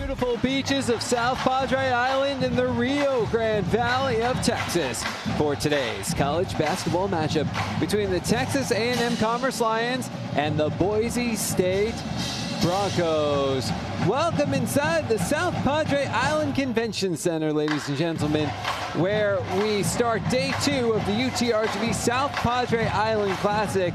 beautiful beaches of South Padre Island in the Rio Grande Valley of Texas for today's college basketball matchup between the Texas A&M-Commerce Lions and the Boise State Broncos. Welcome inside the South Padre Island Convention Center, ladies and gentlemen, where we start day 2 of the UTRGV South Padre Island Classic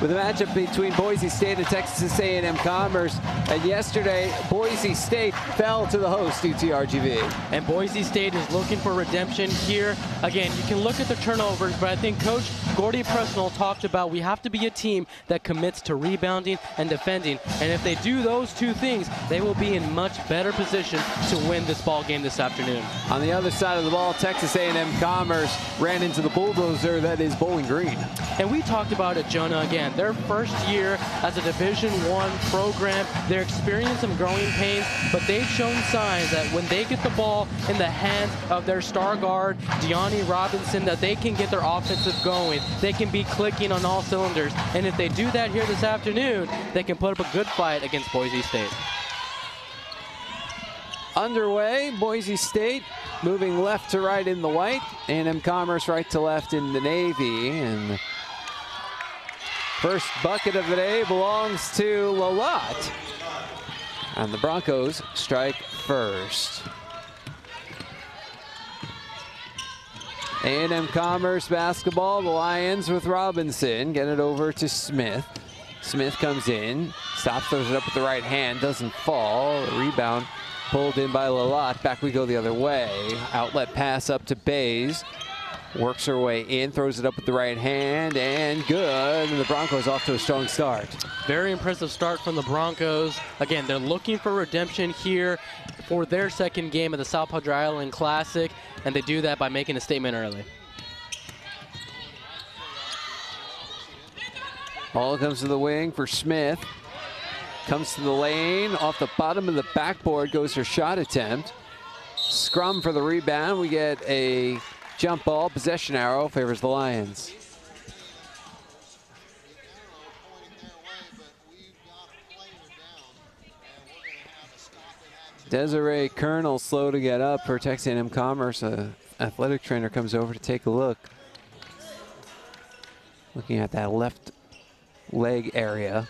with a matchup between Boise State and Texas A&M-Commerce. And yesterday, Boise State fell to the host, UTRGV. And Boise State is looking for redemption here. Again, you can look at the turnovers, but I think Coach Gordy Presnell talked about we have to be a team that commits to rebounding and defending. And if they do those two things, they will be in much better position to win this ball game this afternoon. On the other side of the ball, Texas A&M-Commerce ran into the bulldozer that is Bowling Green. And we talked about it, Jonah, again. Their first year as a Division I program, they're experiencing some growing pains, but they've shown signs that when they get the ball in the hands of their star guard, Deani Robinson, that they can get their offensive going. They can be clicking on all cylinders. And if they do that here this afternoon, they can put up a good fight against Boise State. Underway, Boise State moving left to right in the white, A&M-Commerce right to left in the navy, and the first bucket of the day belongs to Lalat, and the Broncos strike first. A&M-Commerce basketball, the Lions with Robinson, get it over to Smith. Smith comes in, stops, throws it up with the right hand, doesn't fall, rebound pulled in by Lalat. Back we go the other way. Outlet pass up to Bays. Works her way in, throws it up with the right hand, and good. And the Broncos off to a strong start. Very impressive start from the Broncos. Again, they're looking for redemption here for their second game of the South Padre Island Classic, and they do that by making a statement early. Ball comes to the wing for Smith. Comes to the lane, off the bottom of the backboard goes her shot attempt. Scrum for the rebound. We get a jump ball. Possession arrow favors the Lions. Desiree Colonel slow to get up for Texas A&M-Commerce. An athletic trainer comes over to take a look. Looking at that left leg area.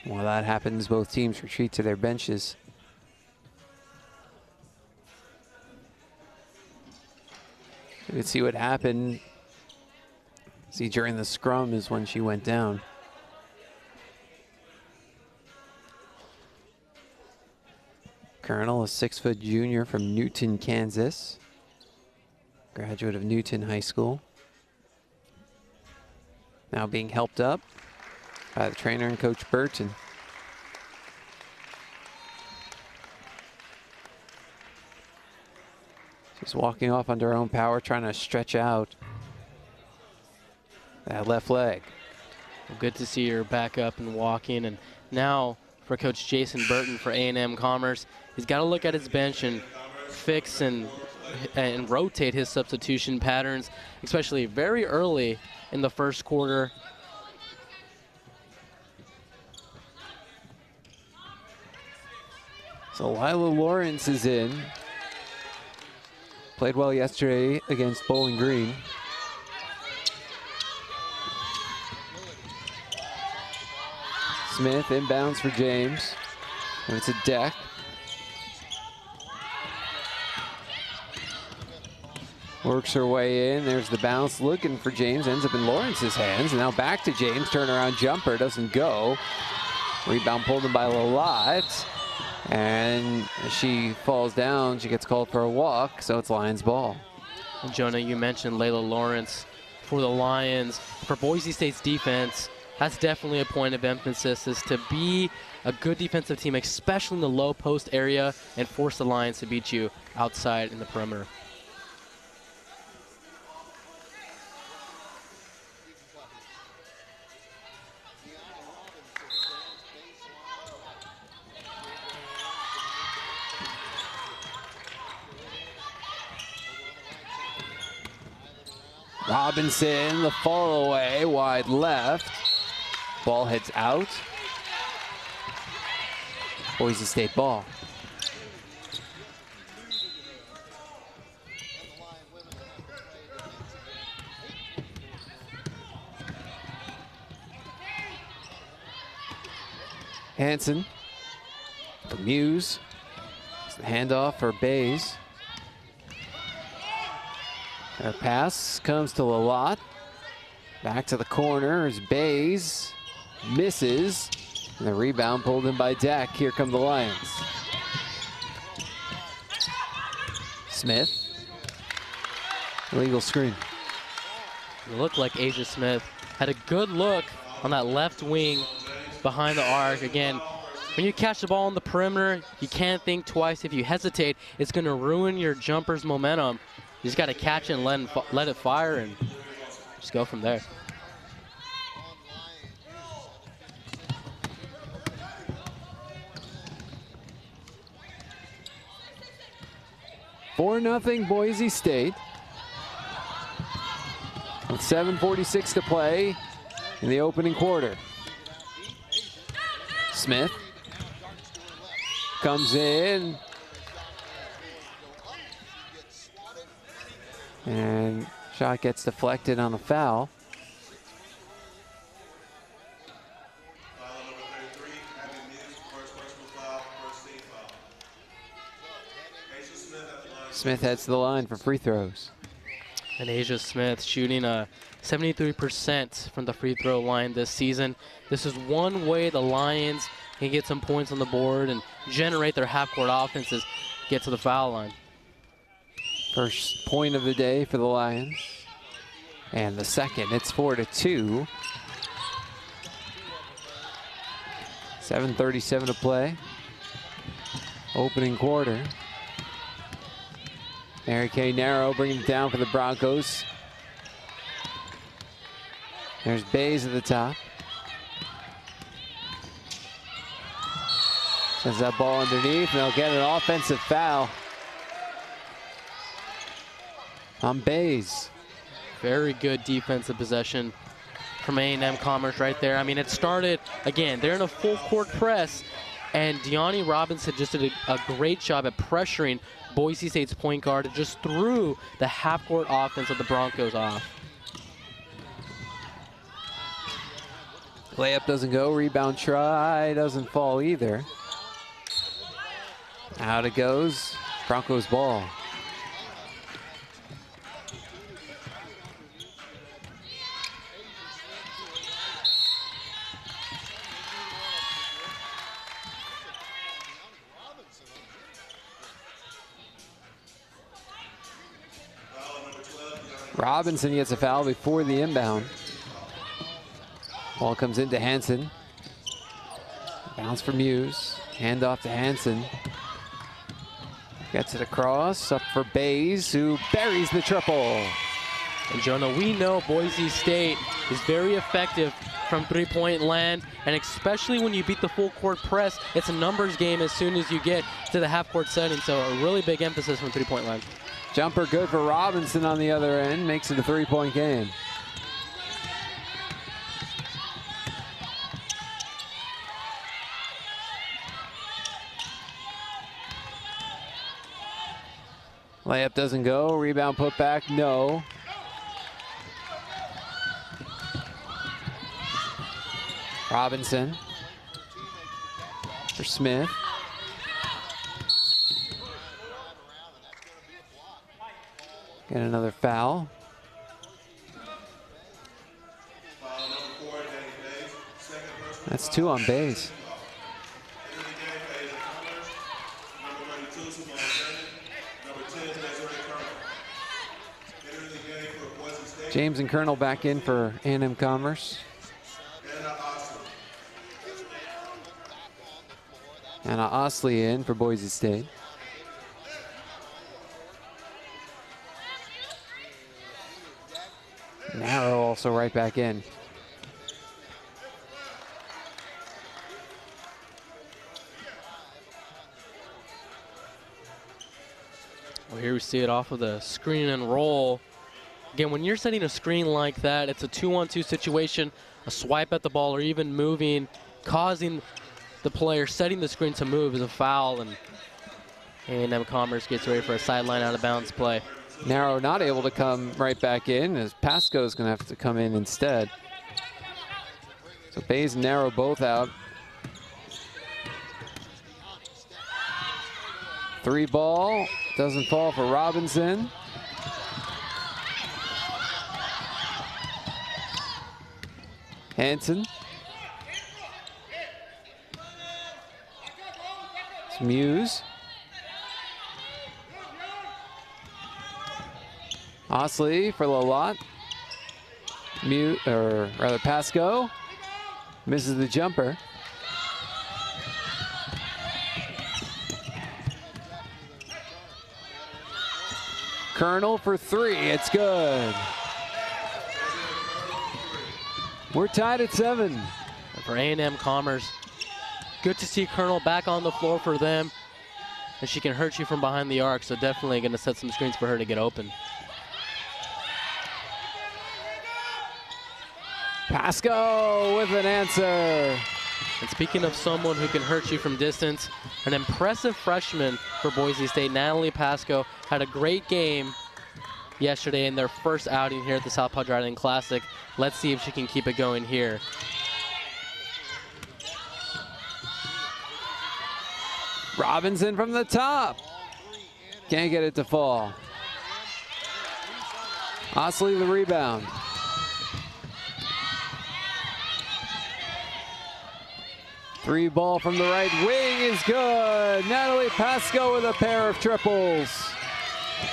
While that happens, both teams retreat to their benches. You can see what happened. See, during the scrum is when she went down. Colonel, a 6-foot junior from Newton, Kansas. Graduate of Newton High School. Now being helped up by the trainer and Coach Burton. She's walking off under her own power, trying to stretch out that left leg. Well, good to see her back up and walking. And now for Coach Jason Burton for A&M-Commerce, he's got to look at his bench and fix and rotate his substitution patterns, especially very early in the first quarter. So Lila Lawrence is in. Played well yesterday against Bowling Green. Smith inbounds for James. And it's a deck. Works her way in. There's the bounce looking for James. Ends up in Lawrence's hands. And now back to James. Turnaround jumper doesn't go. Rebound pulled in by Lalat. And as she falls down, she gets called for a walk, so it's Lions ball. And Jonah, you mentioned Layla Lawrence for the Lions. For Boise State's defense, that's definitely a point of emphasis, is to be a good defensive team, especially in the low post area, and force the Lions to beat you outside in the perimeter. Robinson, the fall away, wide left. Ball heads out. Boise State ball. Hanson for Muse. It's the handoff for Bays. Their pass comes to Lalott. Back to the corner is Bays. Misses. And the rebound pulled in by Deck. Here come the Lions. Smith. Illegal screen. It looked like Asia Smith had a good look on that left wing behind the arc. Again, when you catch the ball on the perimeter, you can't think twice. If you hesitate, it's going to ruin your jumper's momentum. You just got to catch it and let it fire and just go from there. For nothing, Boise State. With 7:46 to play in the opening quarter. Smith comes in. And shot gets deflected on a foul. Smith heads to the line for free throws. And Asia Smith shooting a 73% from the free throw line this season. This is one way the Lions can get some points on the board and generate their half-court offenses, get to the foul line. First point of the day for the Lions. And the second, it's 4-2. 7:37 to play. Opening quarter. Mary Kay Narrow bringing it down for the Broncos. There's Bays at the top. Sends that ball underneath, and they'll get an offensive foul on Bays. Very good defensive possession from A&M-Commerce right there. I mean, it started, again, they're in a full court press, and Deani Robinson just did a great job at pressuring Boise State's point guard and just threw the half-court offense of the Broncos off. Layup doesn't go, rebound try, doesn't fall either. Out it goes, Broncos ball. Robinson gets a foul before the inbound. Ball comes into Hanson. Bounce for Muse. Hand off to Hanson. Gets it across, up for Bays, who buries the triple. And Jonah, we know Boise State is very effective from three-point land, and especially when you beat the full court press, it's a numbers game as soon as you get to the half-court setting, so a really big emphasis from three-point land. Jumper good for Robinson on the other end, makes it a three-point game. Layup doesn't go, rebound put back, no. Robinson for Smith. Get another foul. That's two on Bays. James and Colonel back in for A&M-Commerce. Anna Osley in for Boise State. Narrow also right back in. Well, here we see it off of the screen and roll. Again, when you're setting a screen like that, it's a 2-on-2 situation, a swipe at the ball or even moving, causing the player setting the screen to move is a foul, and A&M-Commerce gets ready for a sideline out of bounds play. Narrow not able to come right back in, as Pasco is going to have to come in instead. So Bays and Narrow both out. 3 ball, doesn't fall for Robinson. Hanson. It's Muse. Osley for Lalott. Pasco misses the jumper. Colonel for 3, it's good. We're tied at 7. For A&M-Commerce, good to see Colonel back on the floor for them, and she can hurt you from behind the arc, so definitely going to set some screens for her to get open. Pasco with an answer. And speaking of someone who can hurt you from distance, an impressive freshman for Boise State, Natalie Pasco, had a great game yesterday in their first outing here at the South Padre Island Classic. Let's see if she can keep it going here. Robinson from the top. Can't get it to fall. Osley the rebound. Three ball from the right wing is good. Natalie Pasco with a pair of triples.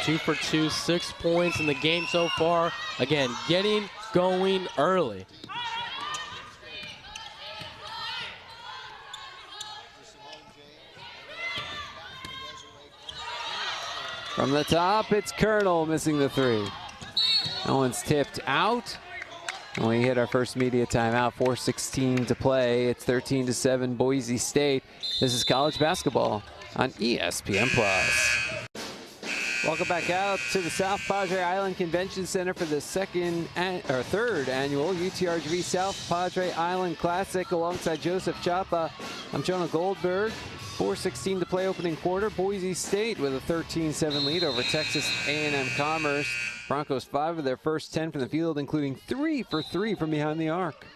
2 for 2, 6 points in the game so far. Again, getting going early. From the top, it's Colonel missing the 3. That one's tipped out. And we hit our first media timeout, 4:16 to play. It's 13-7 Boise State. This is college basketball on ESPN+. Welcome back out to the South Padre Island Convention Center for the third annual UTRGV South Padre Island Classic alongside Joseph Chapa. I'm Jonah Goldberg. 4:16 to play opening quarter. Boise State with a 13-7 lead over Texas A&M-Commerce. Broncos 5 of their first 10 from the field, including 3 for 3 from behind the arc.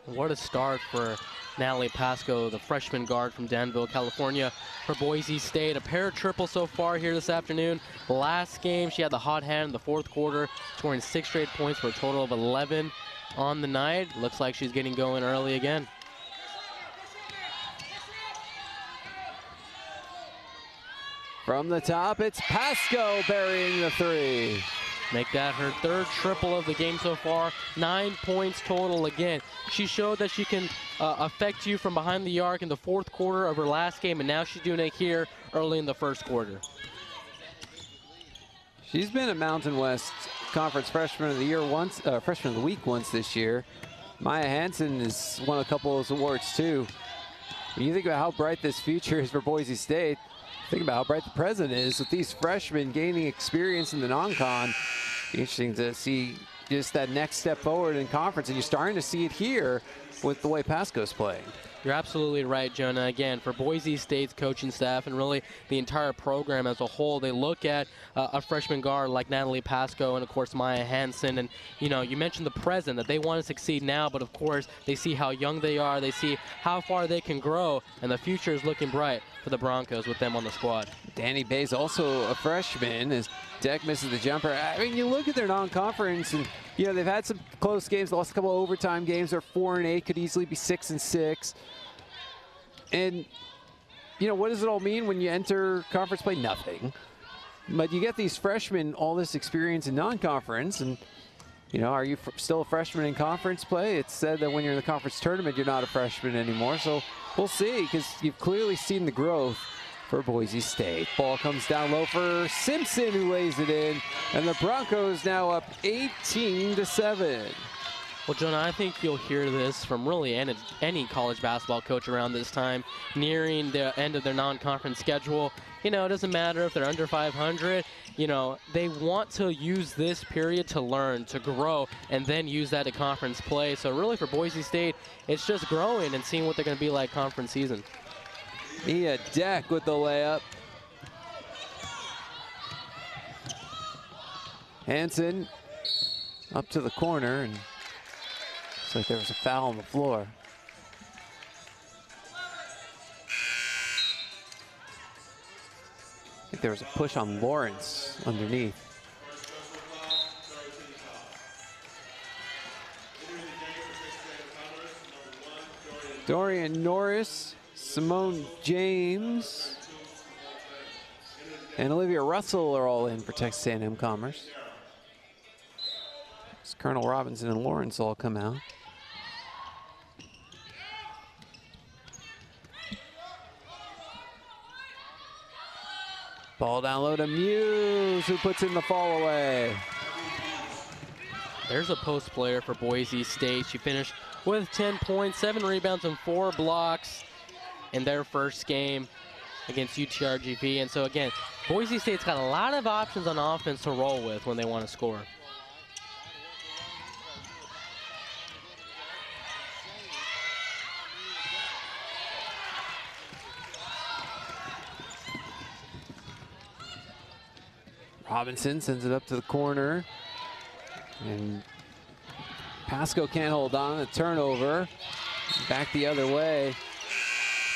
What a start for Natalie Pasco, the freshman guard from Danville, California, for Boise State. A pair of triples so far here this afternoon. Last game, she had the hot hand in the fourth quarter, scoring 6 straight points for a total of 11 on the night. Looks like she's getting going early again. From the top, it's Pasco burying the 3. Make that her third triple of the game so far. 9 points total again. She showed that she can affect you from behind the arc in the fourth quarter of her last game, and now she's doing it here early in the first quarter. She's been a Mountain West Conference Freshman of the Year once, Freshman of the Week once this year. Maya Hansen has won a couple of those awards too. When you think about how bright this future is for Boise State, think about how bright the present is with these freshmen gaining experience in the non-con. Interesting to see just that next step forward in conference, and you're starting to see it here with the way Pasco's playing. You're absolutely right, Jonah. Again, for Boise State's coaching staff and really the entire program as a whole, they look at a freshman guard like Natalie Pasco and, of course, Maya Hansen. And, you know, you mentioned the present, that they want to succeed now, but, of course, they see how young they are. They see how far they can grow, and the future is looking bright for the Broncos with them on the squad. Danny Bay's also a freshman as Deck misses the jumper. I mean, you look at their non-conference, and, you know, they've had some close games, lost a couple of overtime games. They're 4-8, could easily be 6-6. And, you know, what does it all mean when you enter conference play? Nothing. But you get these freshmen all this experience in non-conference, and, you know, are you still a freshman in conference play? It's said that when you're in the conference tournament, you're not a freshman anymore. So we'll see, because you've clearly seen the growth for Boise State. Ball comes down low for Simpson, who lays it in, and the Broncos now up 18-7. Well, Jonah, I think you'll hear this from really any college basketball coach around this time, nearing the end of their non-conference schedule. You know, it doesn't matter if they're under 500. You know, they want to use this period to learn, to grow, and then use that at conference play. So really for Boise State, it's just growing and seeing what they're going to be like conference season. Mia Deck with the layup. Hansen up to the corner, and looks like there was a foul on the floor. I think there was a push on Lawrence underneath. Dorian Norris, Simone James, and Olivia Russell are all in for Texas A&M-Commerce. Colonel Robinson and Lawrence all come out. Ball down low to Muse, who puts in the fall away. There's a post player for Boise State. She finished with 10 points, 7 rebounds, and 4 blocks in their first game against UTRGV. And so again, Boise State's got a lot of options on offense to roll with when they want to score. Robinson sends it up to the corner, and Pasco can't hold on. A turnover. Back the other way.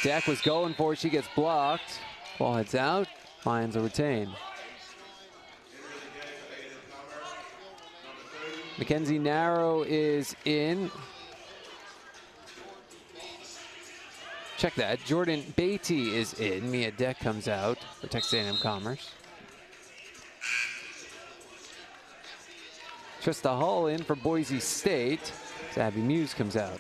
Deck was going for it. She gets blocked. Ball heads out. Lions will retain. Mackenzie Narrow is in. Check that. Jordan Beatty is in. Mia Deck comes out for Texas A&M-Commerce. Trista Hull in for Boise State. Abby Muse comes out.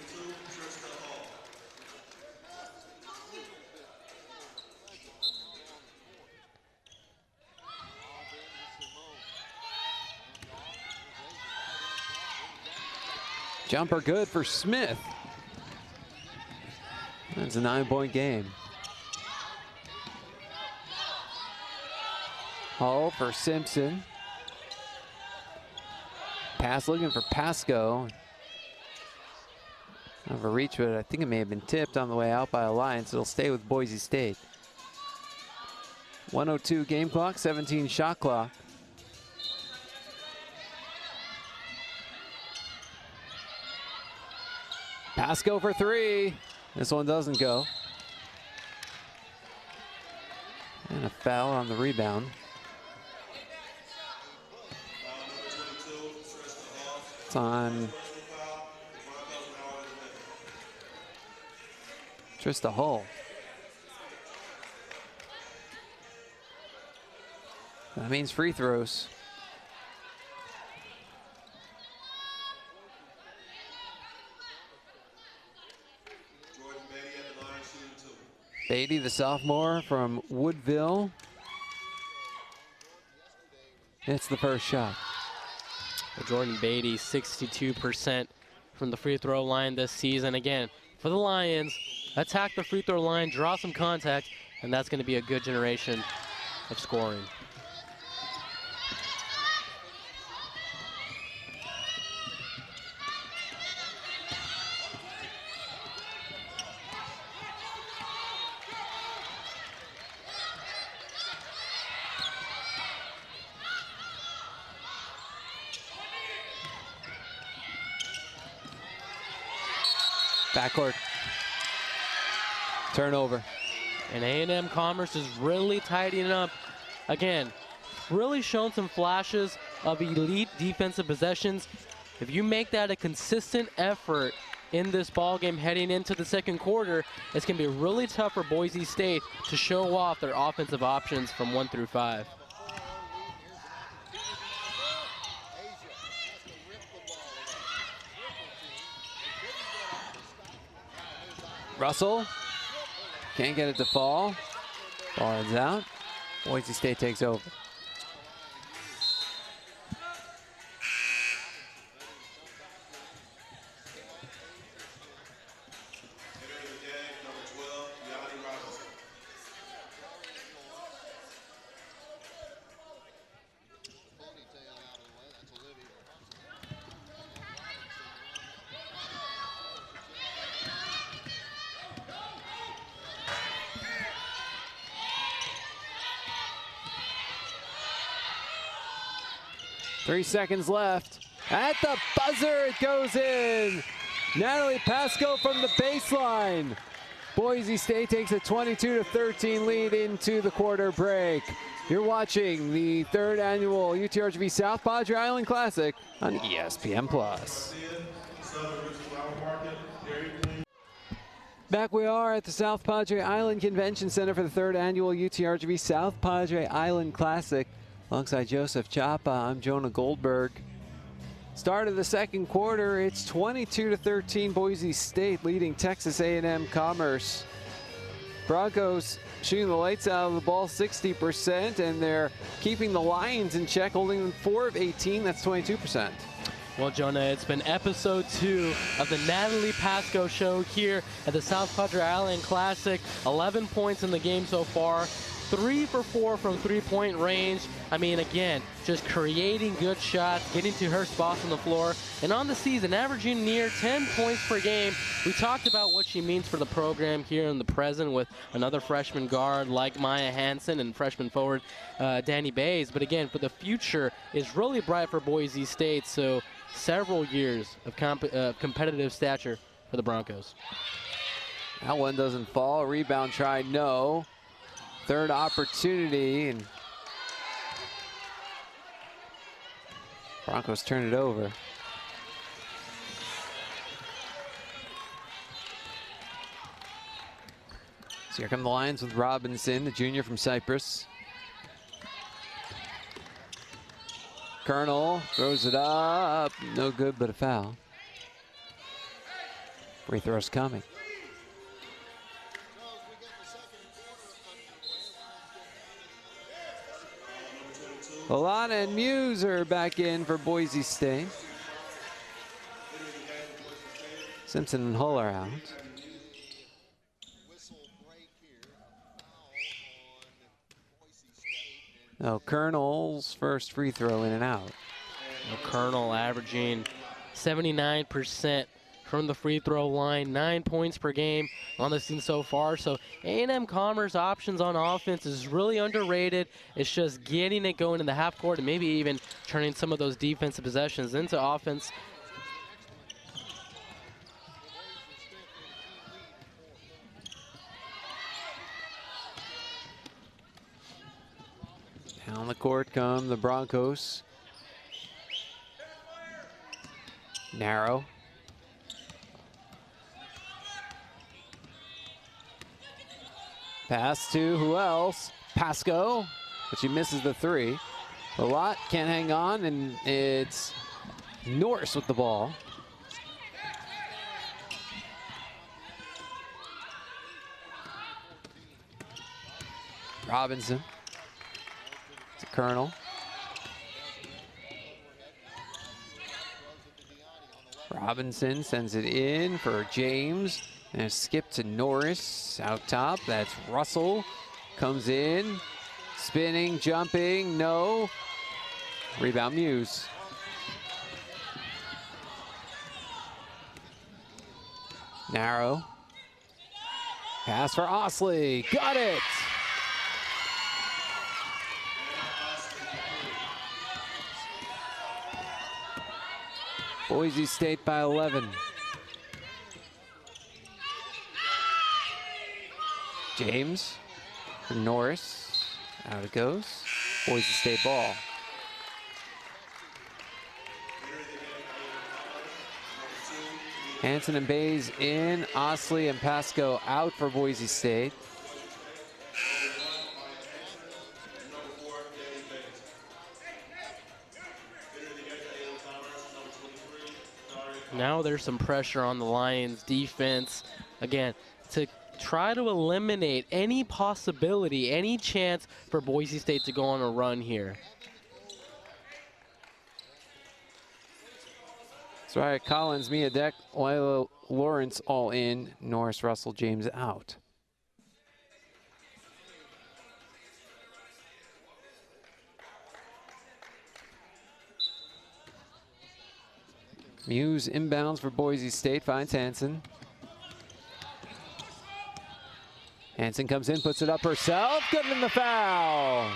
Jumper good for Smith. That's a 9-point game. Hull for Simpson. Pass looking for Pasco. Overreach, but I think it may have been tipped on the way out by Alliance. It'll stay with Boise State. 102 game clock, 17 shot clock. Pasco for 3. This one doesn't go. And a foul on the rebound. It's on Trista Hull. That means free throws. Beatty, the sophomore from Woodville. It's the first shot. Jordan Beatty, 62% from the free throw line this season. Again, for the Lions, attack the free throw line, draw some contact, and that's going to be a good generation of scoring. Backcourt. Turnover. And A&M-Commerce is really tidying up. Again, really shown some flashes of elite defensive possessions. If you make that a consistent effort in this ball game heading into the second quarter, it's going to be really tough for Boise State to show off their offensive options from 1 through 5. Russell can't get it to fall. Ball heads out. Boise State takes over. 3 seconds left. At the buzzer, it goes in. Natalie Pasco from the baseline. Boise State takes a 22-13 lead into the quarter break. You're watching the 3rd annual UTRGV South Padre Island Classic on ESPN+. Back we are at the South Padre Island Convention Center for the 3rd annual UTRGV South Padre Island Classic. Alongside Joseph Chapa, I'm Jonah Goldberg. Start of the 2nd quarter, it's 22-13 Boise State leading Texas A&M-Commerce. Broncos shooting the lights out of the ball 60%, and they're keeping the Lions in check, holding them 4 of 18, that's 22%. Well, Jonah, it's been episode 2 of the Natalie Pasco show here at the South Padre Island Classic. 11 points in the game so far. 3 for 4 from three-point range. I mean, again, just creating good shots, getting to her spots on the floor, and on the season, averaging near 10 points per game. We talked about what she means for the program here in the present with another freshman guard like Maya Hansen and freshman forward Danny Bays. But again, for the future is really bright for Boise State, so several years of competitive stature for the Broncos. That one doesn't fall. Rebound try, no. 3rd opportunity, and Broncos turn it over. So here come the Lions with Robinson, the junior from Cyprus. Colonel throws it up, no good but a foul. Free throw's coming. Alana and Muse are back in for Boise State. Simpson and Hull are out. Oh, Colonel's first free throw in and out. Colonel averaging 79% from the free throw line, 9 points per game on the season so far. So A&M-Commerce options on offense is really underrated. It's just getting it going in the half court and maybe even turning some of those defensive possessions into offense. Down the court come the Broncos. Narrow. Pass to who else? Pasco, but she misses the 3. A lot can't hang on, and it's Norris with the ball. Robinson to Colonel. Robinson sends it in for James. And a skip to Norris out top. That's Russell. Comes in. Spinning, jumping, no. Rebound Muse. Narrow. Pass for Osley. Got it! Boise State by 11. James for Norris. Out it goes. Boise State ball. Hansen and Bays in. Osley and Pasco out for Boise State. Now there's some pressure on the Lions defense. Again, to try to eliminate any possibility, any chance for Boise State to go on a run here. That's right, Collins, Mia Deck, Lila Lawrence all in, Norris, Russell, James out. Muse inbounds for Boise State, finds Hansen. Hansen comes in, puts it up herself, good in the foul.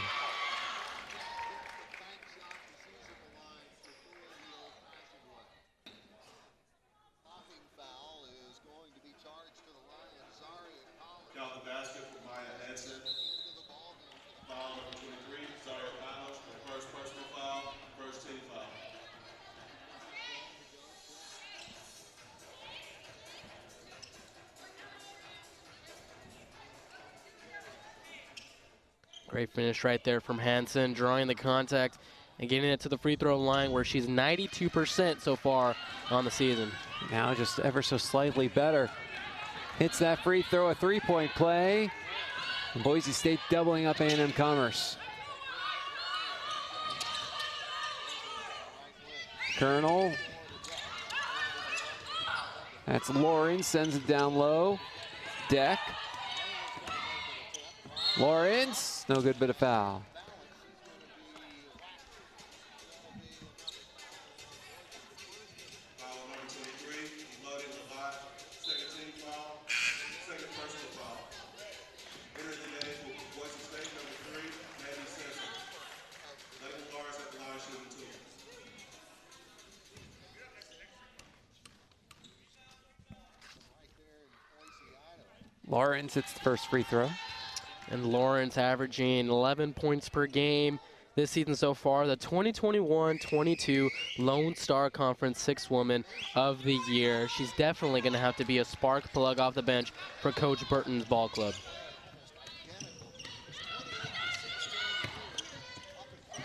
Great finish right there from Hansen, drawing the contact and getting it to the free throw line where she's 92% so far on the season. Now just ever so slightly better. Hits that free throw, a three-point play. And Boise State doubling up A&M-Commerce. Colonel. That's Lawrence, sends it down low. Deck. Lawrence, no good but a foul. Lawrence hits the first free throw. And Lawrence averaging 11 points per game this season so far. The 2021-22 Lone Star Conference Sixth Woman of the Year. She's definitely going to have to be a spark plug off the bench for Coach Burton's ball club.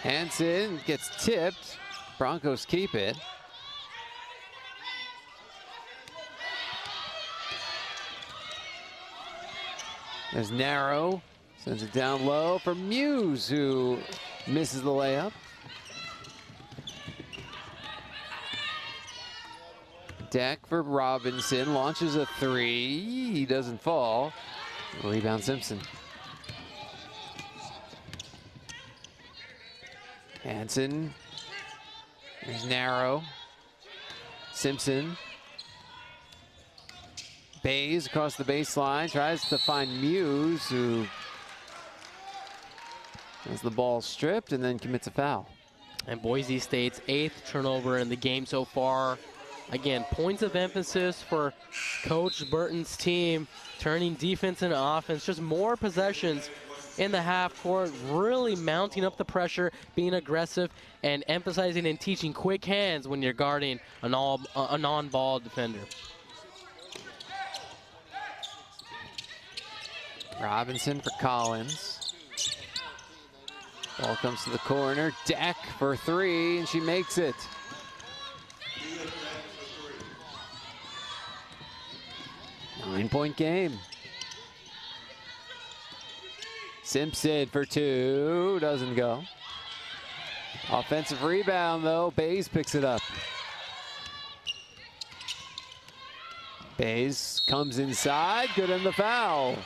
Hansen gets tipped. Broncos keep it. There's Narrow, sends it down low for Muse, who misses the layup. Deck for Robinson, launches a three, he doesn't fall. Rebound Simpson. Hansen, there's Narrow. Simpson. Bays across the baseline, tries to find Muse, who has the ball stripped and then commits a foul. And Boise State's 8th turnover in the game so far. Again, points of emphasis for Coach Burton's team, turning defense into offense, just more possessions in the half court, really mounting up the pressure, being aggressive, and emphasizing and teaching quick hands when you're guarding a non-ball defender. Robinson for Collins. Ball comes to the corner. Deck for three, and she makes it. Nine-point game. Simpson for two, doesn't go. Offensive rebound though, Bays picks it up. Bays comes inside, good on the foul.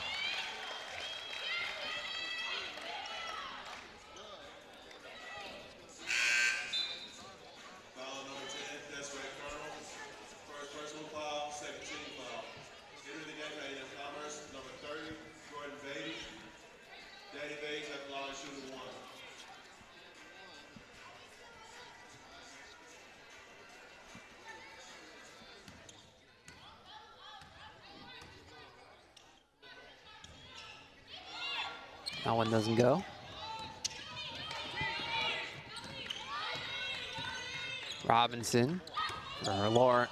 That one doesn't go. Robinson for Lawrence.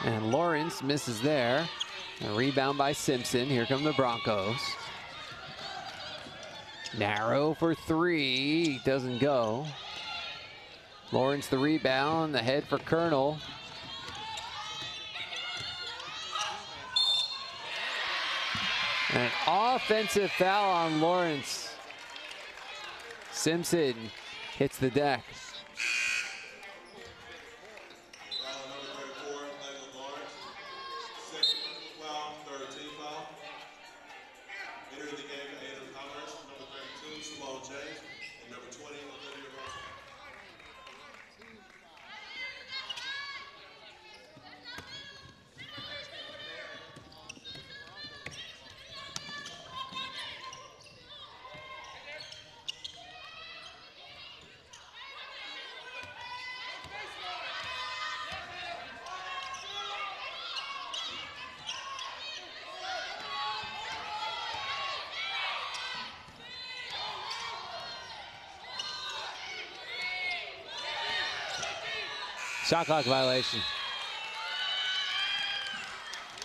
And Lawrence misses there. A rebound by Simpson. Here come the Broncos. Narrow for three. Doesn't go. Lawrence the rebound. The head for Colonel. An offensive foul on Lawrence. Simpson hits the deck. Shot clock violation.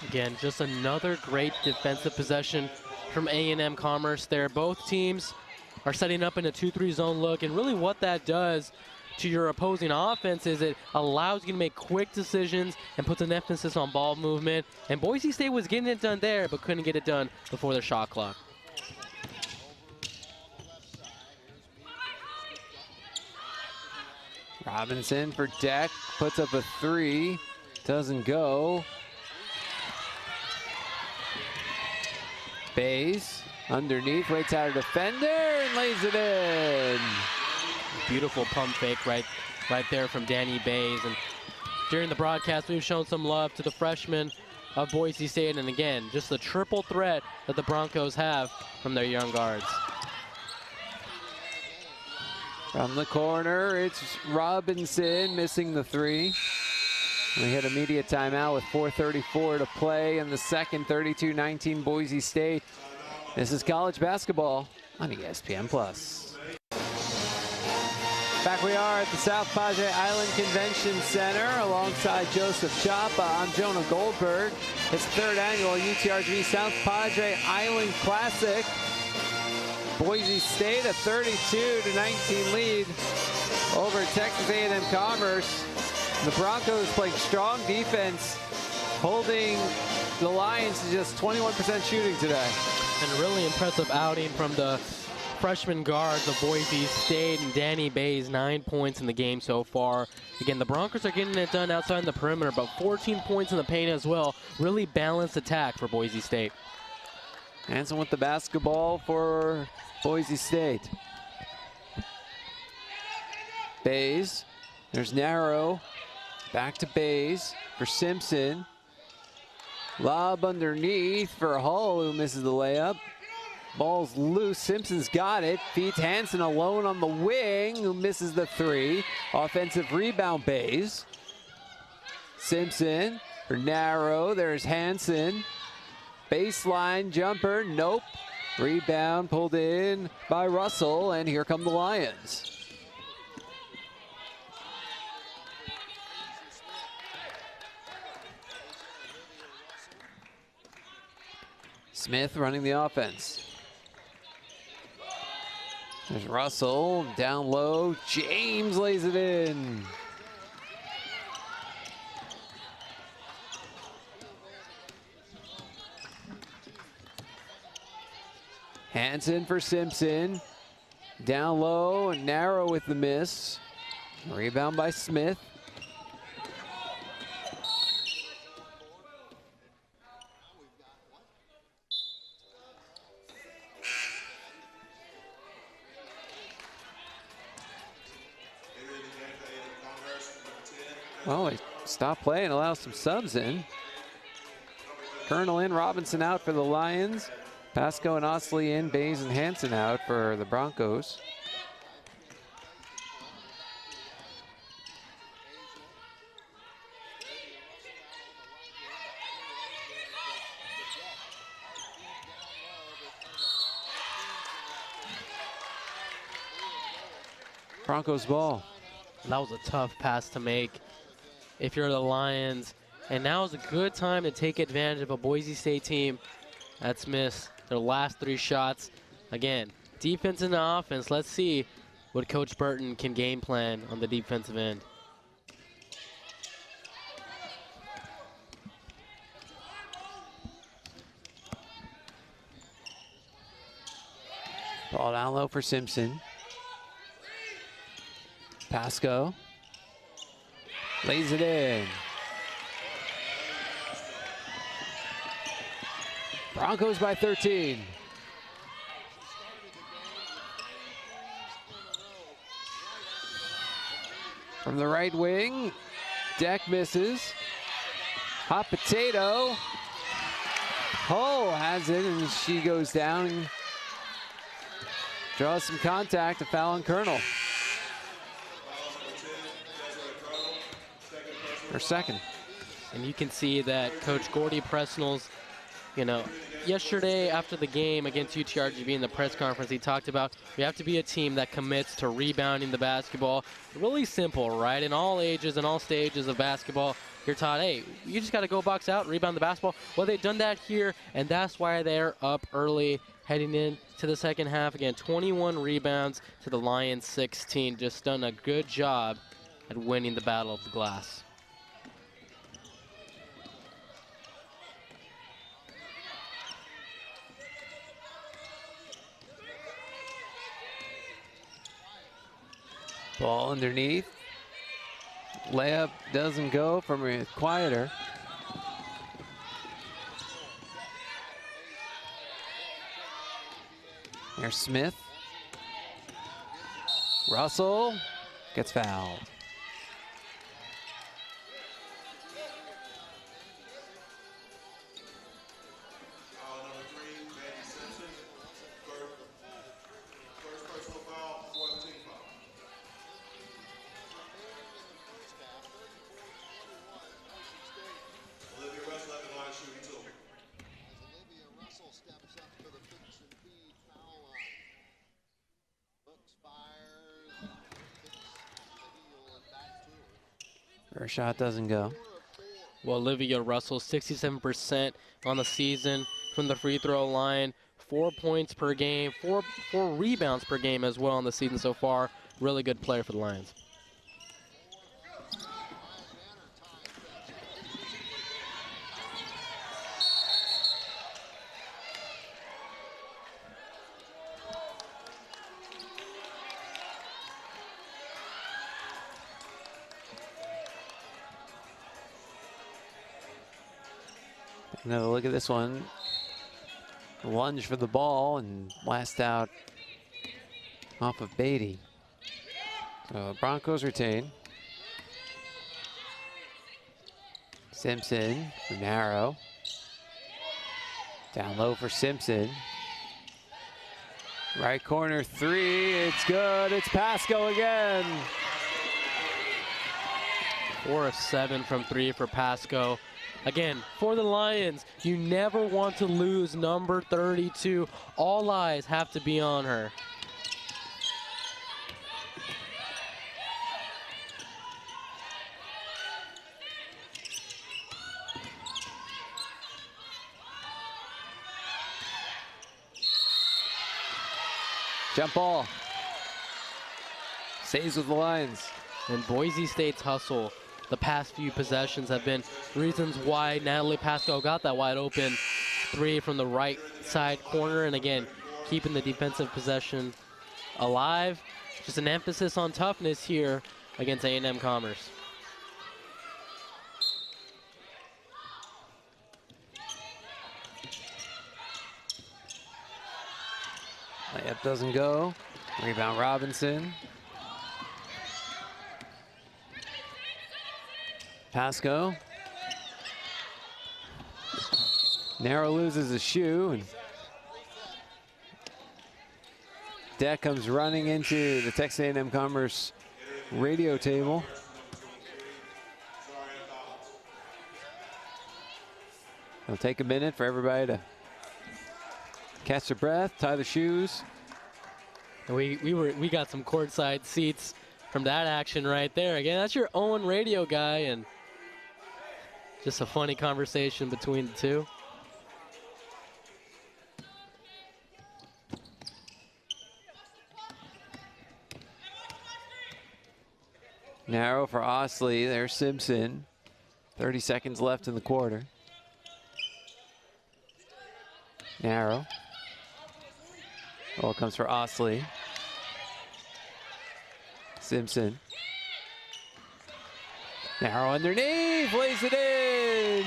Again, just another great defensive possession from A&M-Commerce there. Both teams are setting up in a 2-3 zone look, and really what that does to your opposing offense is it allows you to make quick decisions and puts an emphasis on ball movement. And Boise State was getting it done there, but couldn't get it done before the shot clock. Robinson for Deck, puts up a 3, doesn't go. Bays underneath, waits out a defender and lays it in. Beautiful pump fake right there from Danny Bays. And during the broadcast, we've shown some love to the freshmen of Boise State. And again, just the triple threat that the Broncos have from their young guards. From the corner, it's Robinson missing the 3. We hit immediate timeout with 4:34 to play in the second. 32-19 Boise State. This is college basketball on ESPN+. Back we are at the South Padre Island Convention Center alongside Joseph Chapa. I'm Jonah Goldberg. It's the 3rd annual UTRGV South Padre Island Classic. Boise State a 32-19 lead over Texas A&M-Commerce. The Broncos playing strong defense, holding the Lions to just 21% shooting today. And a really impressive outing from the freshman guards of Boise State, and Danny Bays, 9 points in the game so far. Again, the Broncos are getting it done outside the perimeter, but 14 points in the paint as well. Really balanced attack for Boise State. Hanson with the basketball for Boise State. Bays, there's Narrow, back to Bays for Simpson. Lob underneath for Hull, who misses the layup. Ball's loose, Simpson's got it, feeds Hanson alone on the wing, who misses the 3. Offensive rebound, Bays. Simpson for Narrow, there's Hanson. Baseline jumper, nope. Rebound pulled in by Russell, and here come the Lions. Smith running the offense. There's Russell, down low, James lays it in. Hanson for Simpson, down low and Narrow with the miss. Rebound by Smith. Well, they stop play and allow some subs in. Colonel in, Robinson out for the Lions. Pasco and Osley in, Bays and Hanson out for the Broncos. Broncos ball. That was a tough pass to make if you're the Lions. And now is a good time to take advantage of a Boise State team that's missed their last 3 shots. Again, defense and offense. Let's see what Coach Burton can game plan on the defensive end. Ball down low for Simpson. Pasco lays it in. Broncos by 13. From the right wing, Deck misses. Hot potato. Hull has it, and she goes down. Draws some contact, a foul on Colonel. Or second. And you can see that Coach Gordy Presnell's, yesterday after the game against UTRGV in the press conference, he talked about we have to be a team that commits to rebounding the basketball. Really simple, right? In all ages and all stages of basketball, you're taught, hey, you just got to go box out, rebound the basketball. Well, they've done that here, and that's why they're up early heading into the second half. Again, 21 rebounds to the Lions 16. Just done a good job at winning the battle of the glass. Ball underneath. Layup doesn't go from a quieter. There's Smith. Russell gets fouled. Her shot doesn't go. Well, Olivia Russell, 67% on the season from the free throw line. 4 points per game, four rebounds per game as well on the season so far. Really good player for the Lions. Another look at this one. Lunge for the ball and blast out off of Beatty. So the Broncos retain. Simpson for Narrow. Down low for Simpson. Right corner three, it's good. It's Pasco again. 4 of 7 from 3 for Pasco. Again, for the Lions, you never want to lose number 32. All eyes have to be on her. Jump ball. Stays with the Lions. And Boise State's hustle the past few possessions have been reasons why Natalie Pasco got that wide open three from the right side corner. And again, keeping the defensive possession alive. Just an emphasis on toughness here against A&M-Commerce. Layup doesn't go. Rebound Robinson. Pasco. Narrow loses a shoe, and Deck comes running into the Texas A&M-Commerce radio table. It'll take a minute for everybody to catch their breath, tie the shoes. We got some courtside seats from that action right there. Again, that's your own radio guy, and just a funny conversation between the two. Narrow for Osley. There's Simpson. 30 seconds left in the quarter. Narrow. Ball comes for Osley. Simpson. Narrow underneath, lays it in.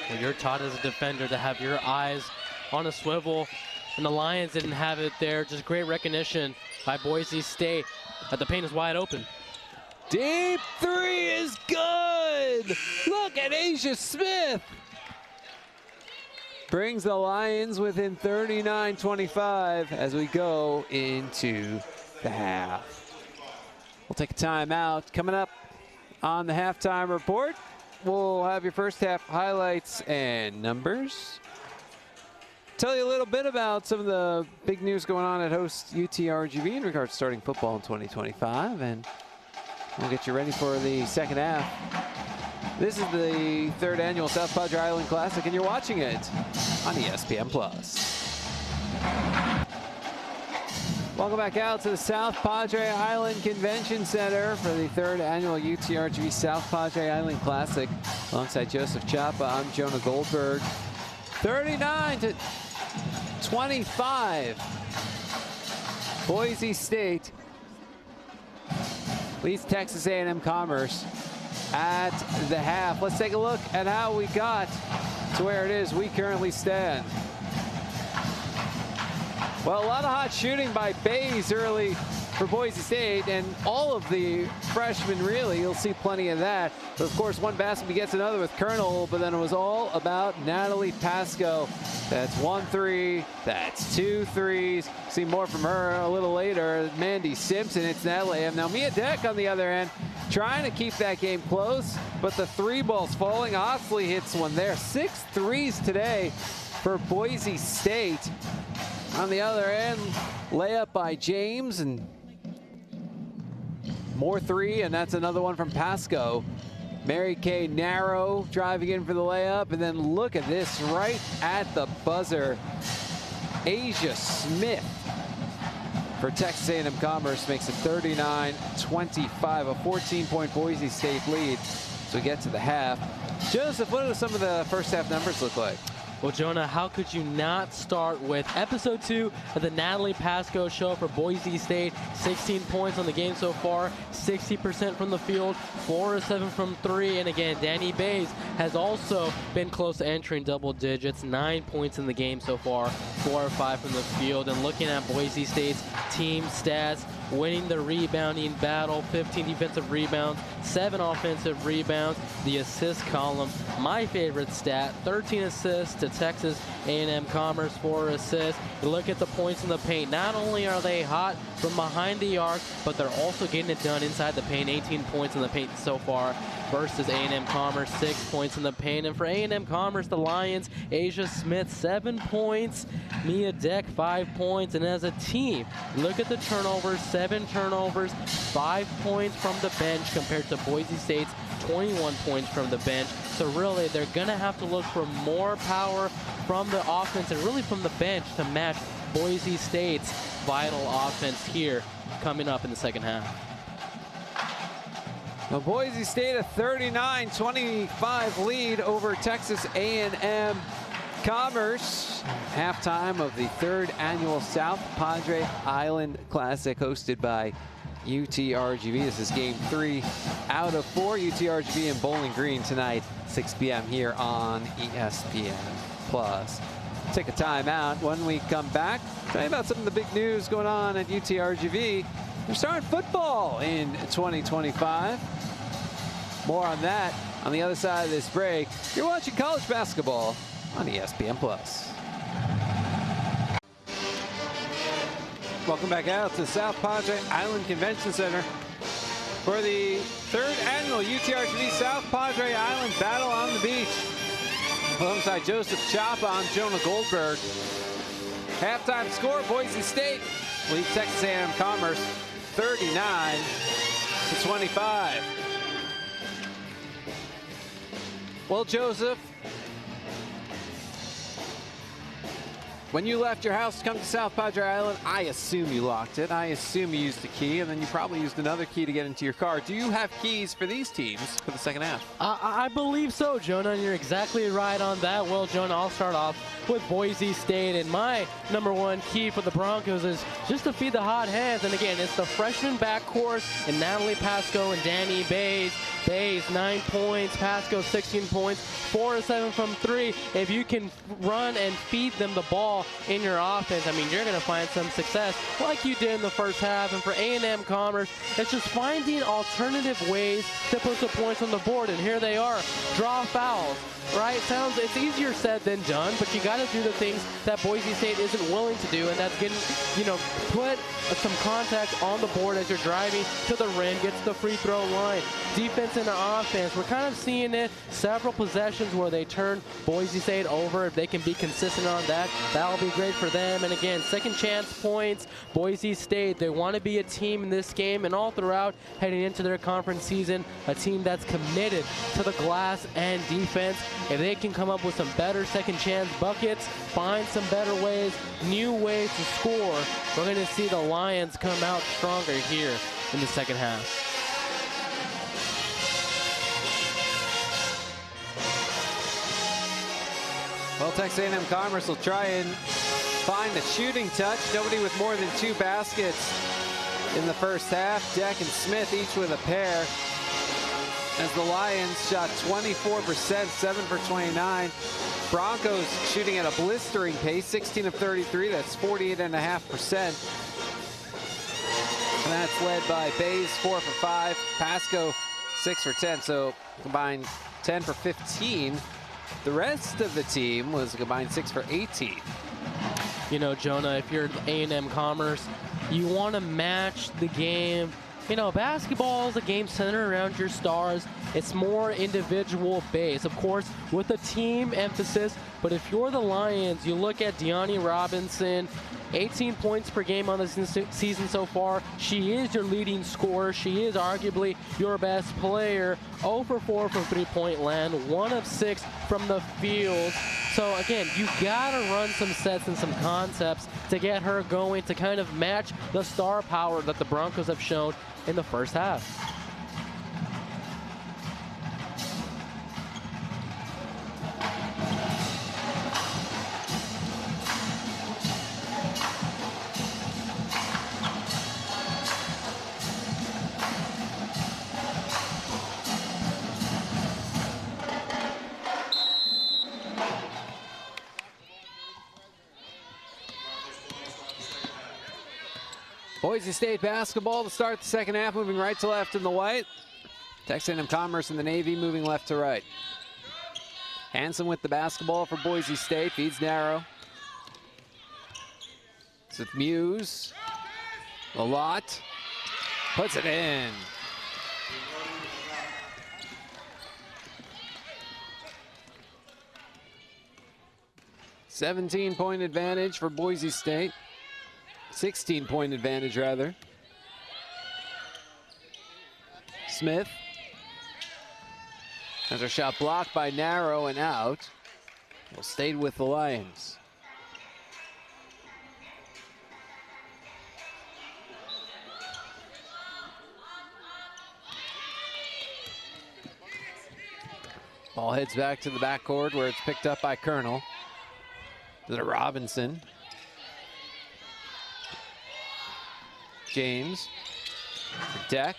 Well, you're taught as a defender to have your eyes on a swivel, and the Lions didn't have it there. Just great recognition by Boise State that the paint is wide open. Deep three is good. Look at Asia Smith. Brings the Lions within 39-25 as we go into the half. We'll take a timeout. Coming up on the halftime report, we'll have your first half highlights and numbers. Tell you a little bit about some of the big news going on at host UTRGV in regards to starting football in 2025, and we'll get you ready for the second half. This is the third annual South Padre Island Classic, and you're watching it on ESPN+. Welcome back out to the South Padre Island Convention Center for the 3rd annual UTRGV South Padre Island Classic. Alongside Joseph Chapa, I'm Jonah Goldberg. 39-25. Boise State leads Texas A&M-Commerce at the half. Let's take a look at how we got to where it is we currently stand. Well, a lot of hot shooting by Bays early for Boise State, and all of the freshmen, really. You'll see plenty of that. But of course, one basket begets another with Colonel, but then it was all about Natalie Pasco. That's 1 3, that's 2 threes. See more from her a little later. Mandy Simpson, it's Natalie. Now Mia Deck on the other end, trying to keep that game close, but the 3 ball's falling. Osley hits one there. 6 threes today for Boise State. On the other end, layup by James, and more 3, and that's another one from Pasco. Mary Kay Narrow driving in for the layup, and then look at this right at the buzzer. Asia Smith for Texas A&M-Commerce makes it 39-25, a 14-point Boise State lead. So we get to the half. Joseph, what do some of the first half numbers look like? Well, Jonah, how could you not start with episode 2 of the Natalie Pasco show for Boise State? 16 points on the game so far, 60% from the field, 4 of 7 from 3. And again, Danny Bays has also been close to entering double digits, 9 points in the game so far, 4 of 5 from the field. And looking at Boise State's team stats, winning the rebounding battle, 15 defensive rebounds, 7 offensive rebounds. The assist column, my favorite stat, 13 assists to Texas A&M-Commerce, 4 assists. You look at the points in the paint. Not only are they hot from behind the arc, but they're also getting it done inside the paint. 18 points in the paint so far versus A&M-Commerce, 6 points in the paint. And for A&M-Commerce, the Lions, Asia Smith, 7 points. Mia Deck, 5 points. And as a team, look at the turnovers, 7 turnovers, 5 points from the bench compared to Boise State's 21 points from the bench. So really, they're going to have to look for more power from the offense and really from the bench to match Boise State's vital offense here coming up in the second half. Well, Boise State a 39-25 lead over Texas A&M-Commerce. Halftime of the 3rd annual South Padre Island Classic hosted by UTRGV. This is game 3 out of 4. UTRGV and Bowling Green tonight, 6 p.m. here on ESPN+. Take a timeout. When we come back, tell you about some of the big news going on at UTRGV. They're starting football in 2025. More on that on the other side of this break. You're watching college basketball on ESPN+. Welcome back out to South Padre Island Convention Center for the 3rd annual UTRGV South Padre Island Battle on the Beach. Alongside Joseph Chapa, I'm Jonah Goldberg. Halftime score, Boise State leads Texas A&M-Commerce 39-25. Well, Joseph, when you left your house to come to South Padre Island, I assume you locked it. I assume you used a key, and then you probably used another key to get into your car. Do you have keys for these teams for the second half? I believe so, Jonah, and you're exactly right on that. Well, Jonah, I'll start off with Boise State, and my #1 key for the Broncos is just to feed the hot hands. And again, it's the freshman backcourt and Natalie Pasco and Danny Bays. Bays, 9 points, Pasco, 16 points, 4 of 7 from 3. If you can run and feed them the ball in your offense, I mean, you're going to find some success like you did in the first half. And for A&M-Commerce, it's just finding alternative ways to put some points on the board. And here they are, draw fouls. Right? It's easier said than done, but you got to do the things that Boise State isn't willing to do, and that's getting, put some contact on the board as you're driving to the rim, get to the free throw line. Defense and offense, we're kind of seeing it several possessions where they turn Boise State over. If they can be consistent on that, that'll be great for them. And again, second chance points, Boise State, they want to be a team in this game and all throughout heading into their conference season, a team that's committed to the glass and defense. if they can come up with some better second chance buckets, find some better ways, new ways to score, we're going to see the Lions come out stronger here in the second half. Well, Texas A&M-Commerce will try and find a shooting touch. Nobody with more than 2 baskets in the first half. Deck and Smith each with a pair. As the Lions shot 24%, 7 for 29. Broncos shooting at a blistering pace, 16 of 33. That's 48.5%. And that's led by Bays, 4 for 5. Pasco, 6 for 10. So combined 10 for 15. The rest of the team was a combined 6 for 18. You know, Jonah, if you're A&M-Commerce, you want to match the game. You know, basketball is a game centered around your stars. It's more individual based, of course, with a team emphasis. But if you're the Lions, you look at Deani Robinson, 18 points per game on the season so far. She is your leading scorer. She is arguably your best player. 0 for 4 from three-point land, 1 of 6 from the field. So again, you gotta run some sets and some concepts to get her going, to kind of match the star power that the Broncos have shown in the first half. Boise State basketball to start the second half, moving right to left in the white. Texas A&M-Commerce in the navy, moving left to right. Hanson with the basketball for Boise State, feeds narrow. It's with Muse. A lot. Puts it in. "17-point advantage for Boise State. 16-point advantage, rather. Smith has her shot blocked by Narrow and out. Will stay with the Lions. Ball heads back to the backcourt where it's picked up by Colonel. To Robinson. James, Deck,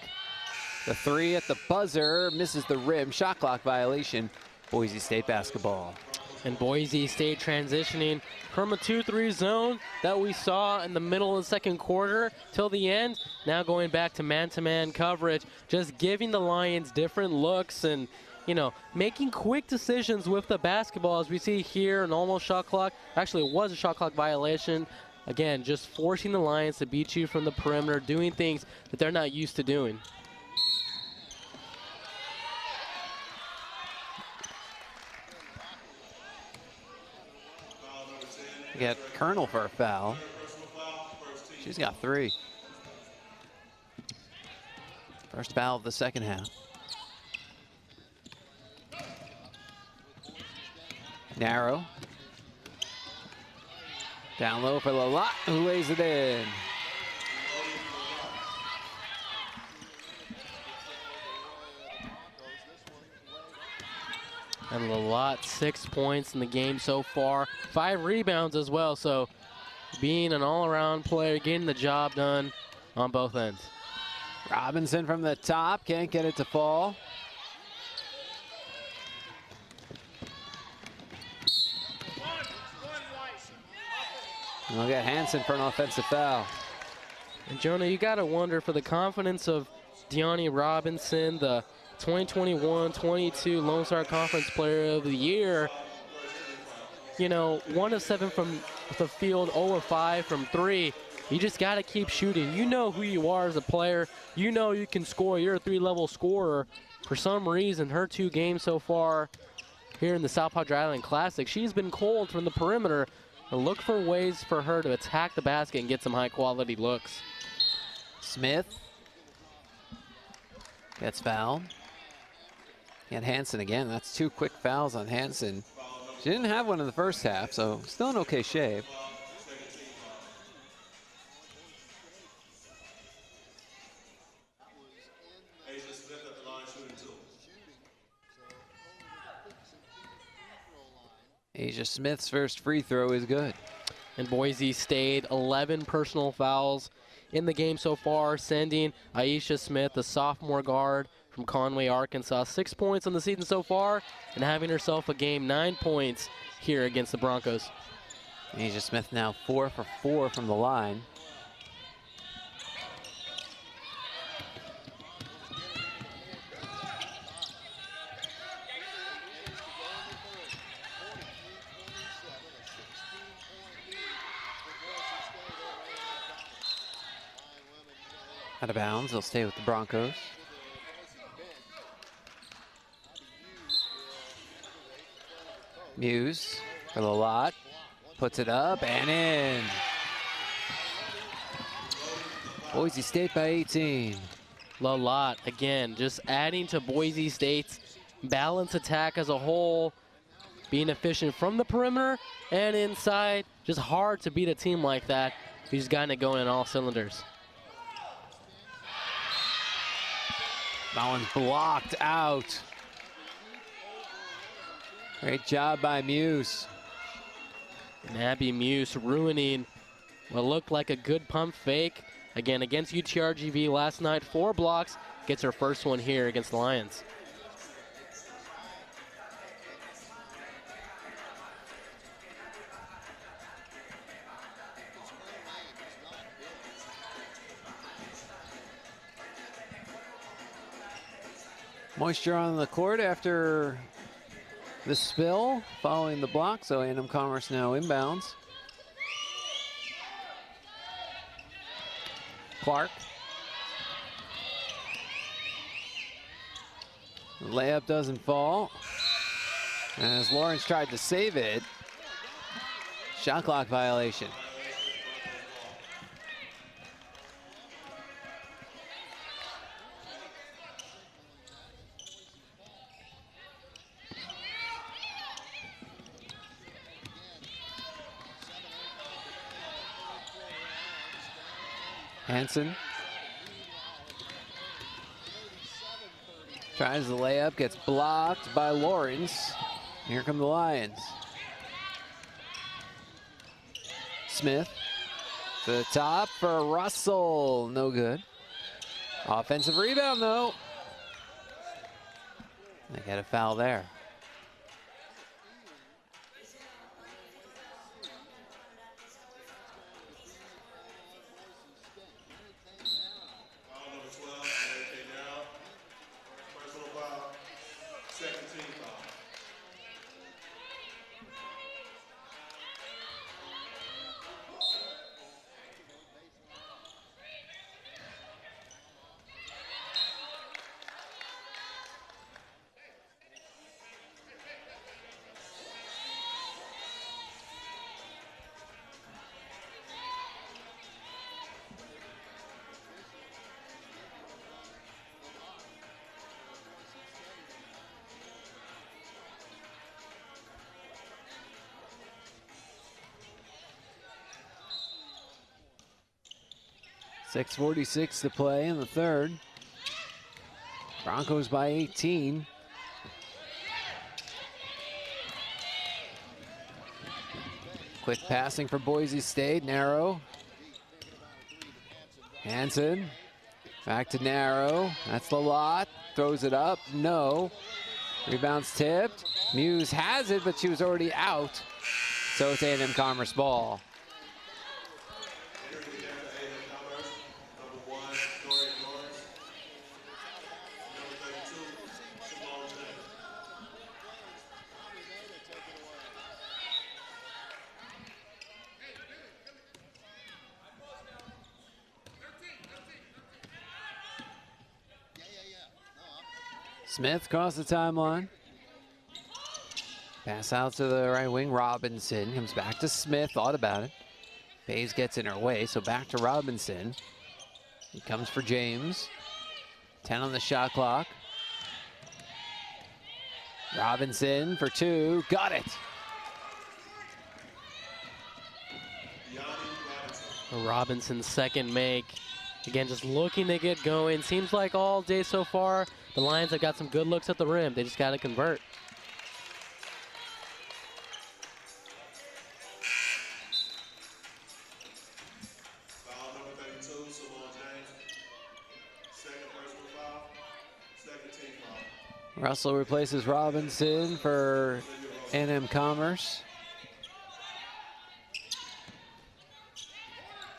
the 3 at the buzzer, misses the rim, shot clock violation, Boise State basketball. And Boise State transitioning from a 2-3 zone that we saw in the middle of the second quarter till the end, now going back to man-to-man coverage, just giving the Lions different looks and, you know, making quick decisions with the basketball, as we see here, an almost shot clock. Actually, it was a shot clock violation. Again, just forcing the Lions to beat you from the perimeter, doing things that they're not used to doing. We got Colonel for a foul. She's got 3. First foul of the second half. Narrow. Down low for Lalott, who lays it in. And Lalott, 6 points in the game so far, 5 rebounds as well. So being an all-around player, getting the job done on both ends. Robinson from the top, can't get it to fall. We'll get Hanson for an offensive foul. And Jonah, you got to wonder, for the confidence of Deani Robinson, the 2021-22 Lone Star Conference Player of the Year, you know, 1 of 7 from the field, 0 of 5 from 3. You just got to keep shooting. You know who you are as a player. You know you can score. You're a 3-level scorer. For some reason, her 2 games so far here in the South Padre Island Classic, she's been cold from the perimeter. Look for ways for her to attack the basket and get some high-quality looks. Smith gets fouled. And Hanson again. That's 2 quick fouls on Hanson. She didn't have one in the first half, so still in okay shape. Asia Smith's first free throw is good. And Boise stayed 11 personal fouls in the game so far, sending Aisha Smith, the sophomore guard from Conway, Arkansas, 6 points on the season so far, and having herself a game, 9 points here against the Broncos. Asia Smith now 4 for 4 from the line. Out of bounds, they'll stay with the Broncos. Muse for the lot, puts it up and in. Boise State by 18. Lalott, again, just adding to Boise State's balanced attack as a whole, being efficient from the perimeter and inside. Just hard to beat a team like that who's gotten it going in all cylinders. That one's blocked out. Great job by Muse. And Abby Muse ruining what looked like a good pump fake. Again, against UTRGV last night, 4 blocks, gets her first one here against the Lions. Moisture on the court after the spill following the block, so A&M-Commerce now inbounds. Clark. The layup doesn't fall. As Lawrence tried to save it, shot clock violation. Hanson tries the layup, gets blocked by Lawrence. Here come the Lions. Smith to the top for Russell, no good. Offensive rebound though. They get a foul there. .646 to play in the third. Broncos by 18. Quick passing for Boise State, narrow. Hanson, back to narrow. That's the lot, throws it up, no. Rebound's tipped. Muse has it, but she was already out. So it's A&M-Commerce ball. Smith across the timeline. Pass out to the right wing. Robinson comes back to Smith. Thought about it. Faze gets in her way, so back to Robinson. He comes for James. 10 on the shot clock. Robinson for two, got it. Robinson's second make. Again, just looking to get going. Seems like all day so far, the Lions have got some good looks at the rim. They just got to convert. Foul number 32, Simone James. Second personal foul. Second team foul. Russell replaces Robinson for A&M-Commerce.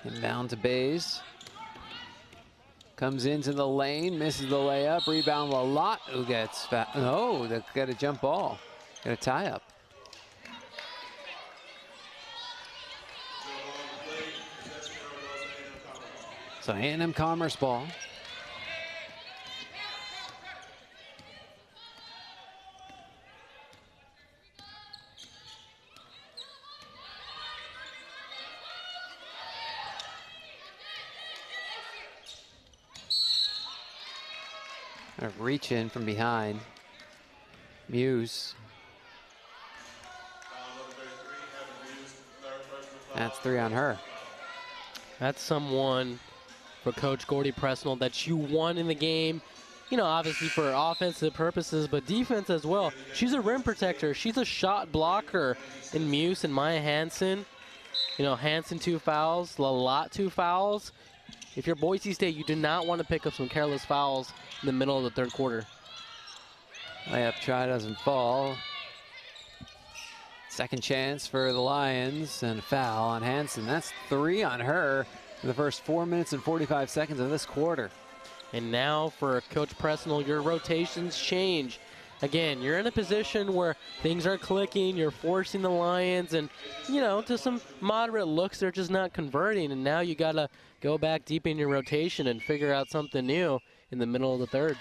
Inbound to Bays. Comes into the lane, misses the layup. Rebound Lalott, who gets no, they got a jump ball. Got a tie up. So A&M-Commerce ball. Reach in from behind. Muse. That's three on her. That's someone for Coach Gordy Presnell that you want in the game. You know, obviously for offensive purposes, but defense as well. She's a rim protector. She's a shot blocker in Muse and Maya Hansen. You know, Hansen 2 fouls, Lalott 2 fouls. If you're Boise State, you do not want to pick up some careless fouls in the middle of the third quarter. Layup try doesn't fall. Second chance for the Lions and a foul on Hansen. That's 3 on her in the first 4 minutes and 45 seconds of this quarter. And now for Coach Presnell, your rotations change. Again, you're in a position where things are clicking, you're forcing the Lions, and, you know, to some moderate looks, they're just not converting. And now you got to go back deep in your rotation and figure out something new in the middle of the third.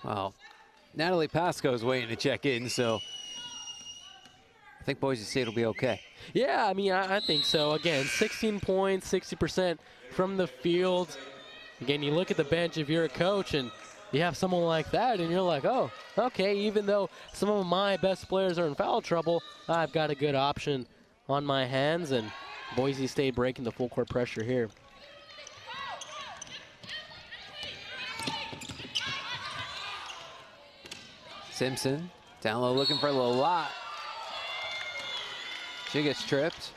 Well, Natalie Pasco's waiting to check in, so I think Boise State will be okay. Yeah, I mean, I think so. Again, 16 points, 60% from the field. Again, you look at the bench if you're a coach and you have someone like that and you're like, oh, okay, even though some of my best players are in foul trouble, I've got a good option on my hands, and Boise State breaking the full court pressure here. Simpson down low looking for Lalott. She gets tripped.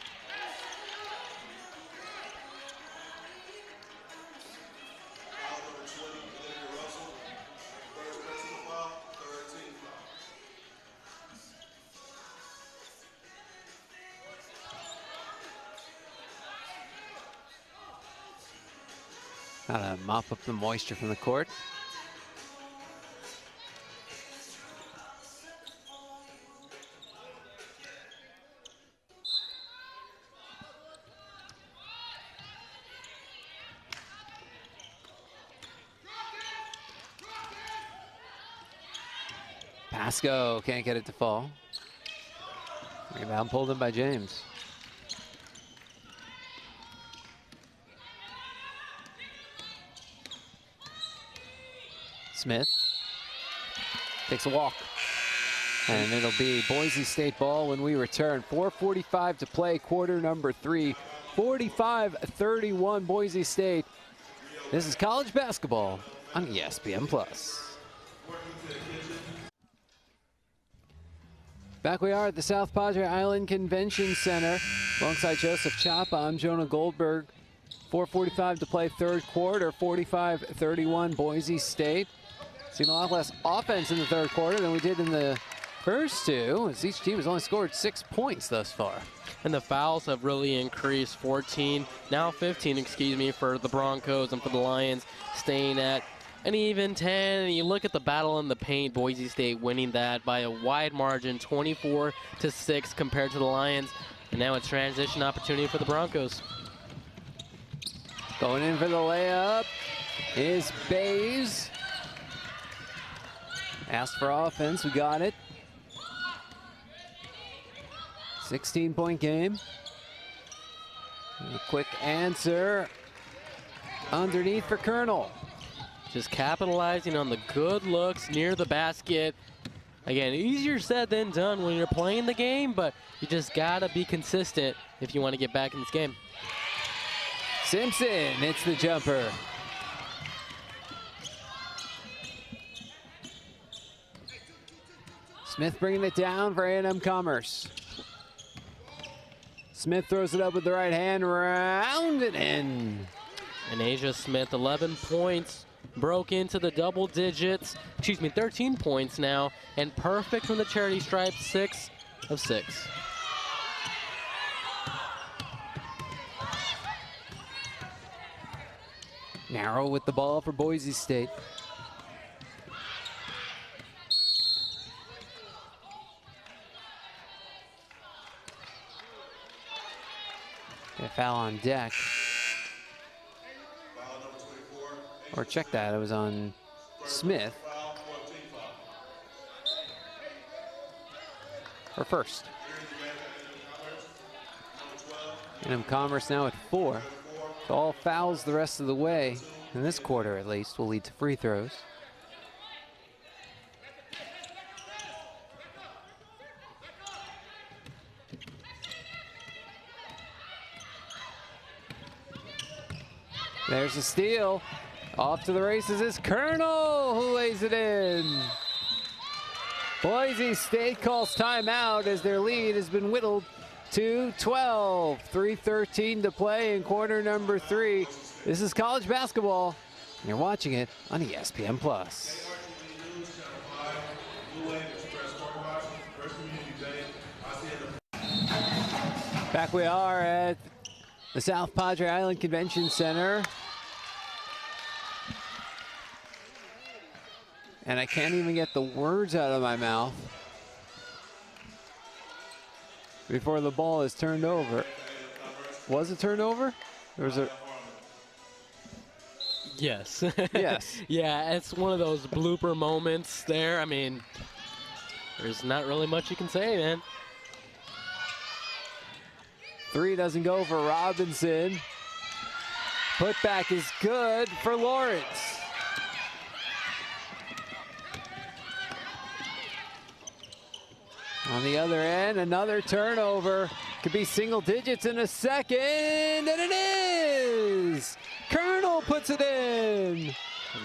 Gotta mop up the moisture from the court. Pasco can't get it to fall. Rebound pulled in by James. Smith takes a walk. And it'll be Boise State ball when we return. 4:45 to play, quarter number 3. 45-31 Boise State. This is college basketball on ESPN+. Back we are at the South Padre Island Convention Center alongside Joseph Chapa. I'm Jonah Goldberg. 4:45 to play, third quarter. 45-31 Boise State. Seen a lot less offense in the third quarter than we did in the first two, as each team has only scored 6 points thus far. And the fouls have really increased, 14, now 15, excuse me, for the Broncos, and for the Lions staying at an even 10. And you look at the battle in the paint, Boise State winning that by a wide margin, 24-6 compared to the Lions. And now it's transition opportunity for the Broncos. Going in for the layup is Bays. Asked for offense, we got it. 16-point game. A quick answer underneath for Colonel. Just capitalizing on the good looks near the basket. Again, easier said than done when you're playing the game, but you just gotta be consistent if you want to get back in this game. Simpson hits the jumper. Smith bringing it down for A&M-Commerce. Smith throws it up with the right hand, round it in. And Asia Smith, 11 points, broke into the double digits. 13 points now, and perfect from the charity stripe, 6 of 6. Narrow with the ball for Boise State. A foul on deck. Or check that, it was on Smith. Or first. A&M-Commerce now at 4. So all fouls the rest of the way, in this quarter at least, will lead to free throws. There's a steal. Off to the races is Colonel, who lays it in. Boise State calls timeout as their lead has been whittled to 12. 3:13 to play in quarter number 3. This is college basketball, and you're watching it on ESPN+. Back we are at the South Padre Island Convention Center. And I can't even get the words out of my mouth before the ball is turned over. Was it turned over? Or was it? Yes. Yes. Yeah, it's one of those blooper moments there. I mean, there's not really much you can say, man. 3 doesn't go for Robinson. Putback is good for Lawrence. On the other end, another turnover. Could be single digits in a second, and it is! Colonel puts it in.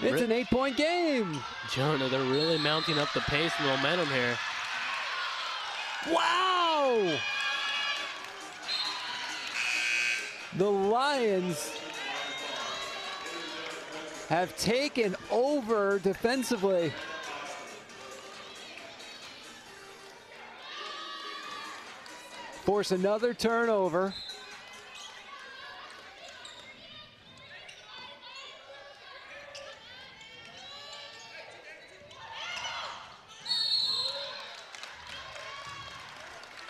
It's an 8-point game. Jonah, they're really mounting up the pace and momentum here. Wow! The Lions have taken over defensively. Force another turnover.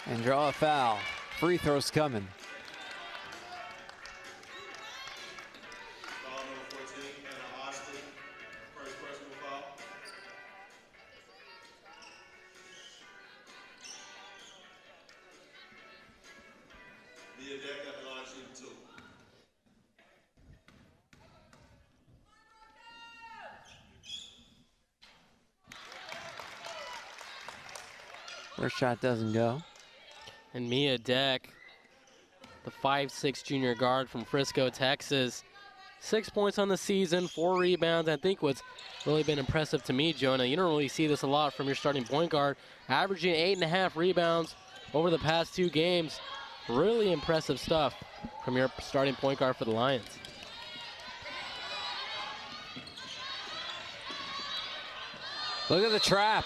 And draw a foul. Free throws coming. Foul number 14, Anna Austin, first personal foul. Via deck at the line, shooting 2. First shot doesn't go. And Mia Deck, the 5'6" junior guard from Frisco, Texas. 6 points on the season, 4 rebounds. I think what's really been impressive to me, Jonah, you don't really see this a lot from your starting point guard, averaging 8.5 rebounds over the past 2 games. Really impressive stuff from your starting point guard for the Lions. Look at the trap.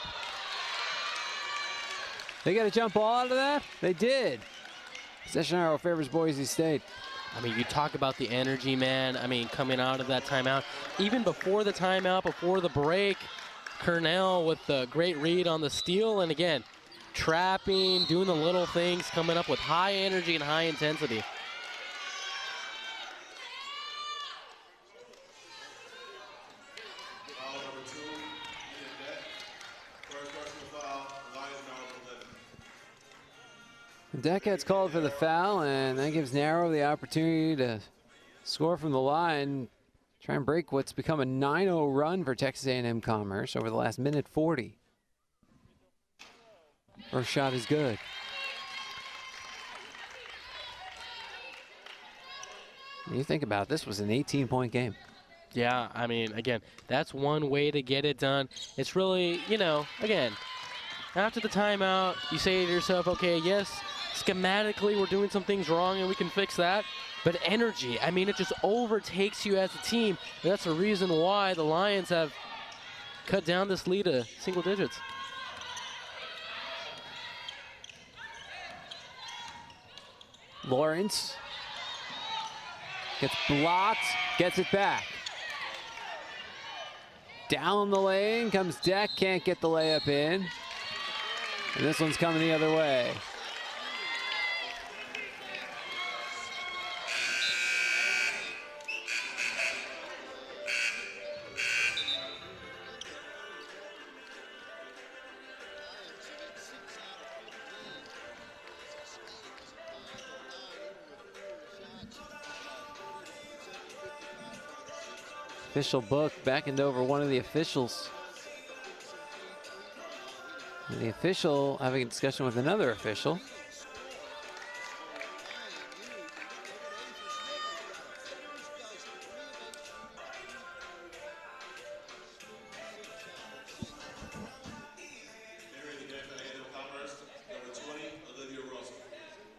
They got to jump ball out of that? They did. Possession arrow favors Boise State. I mean, you talk about the energy, man. I mean, coming out of that timeout. Even before the timeout, before the break, Cornell with the great read on the steal. And again, trapping, doing the little things, coming up with high energy and high intensity. Foul number 2, Via deck. First personal foul, Lions now with 11. Deckhead's called for the foul, and that gives Narrow the opportunity to score from the line. Try and break what's become a 9-0 run for Texas A&M-Commerce over the last minute 40. First shot is good. When you think about it, this was an 18-point game. Yeah, I mean, again, that's one way to get it done. It's really, you know, again, after the timeout, you say to yourself, okay, yes, schematically we're doing some things wrong and we can fix that. But energy, I mean, it just overtakes you as a team. And that's the reason why the Lions have cut down this lead to single digits. Lawrence gets blocked, gets it back. Down the lane comes Deck, can't get the layup in. And this one's coming the other way. Official book beckoned over one of the officials. And the official having a discussion with another official.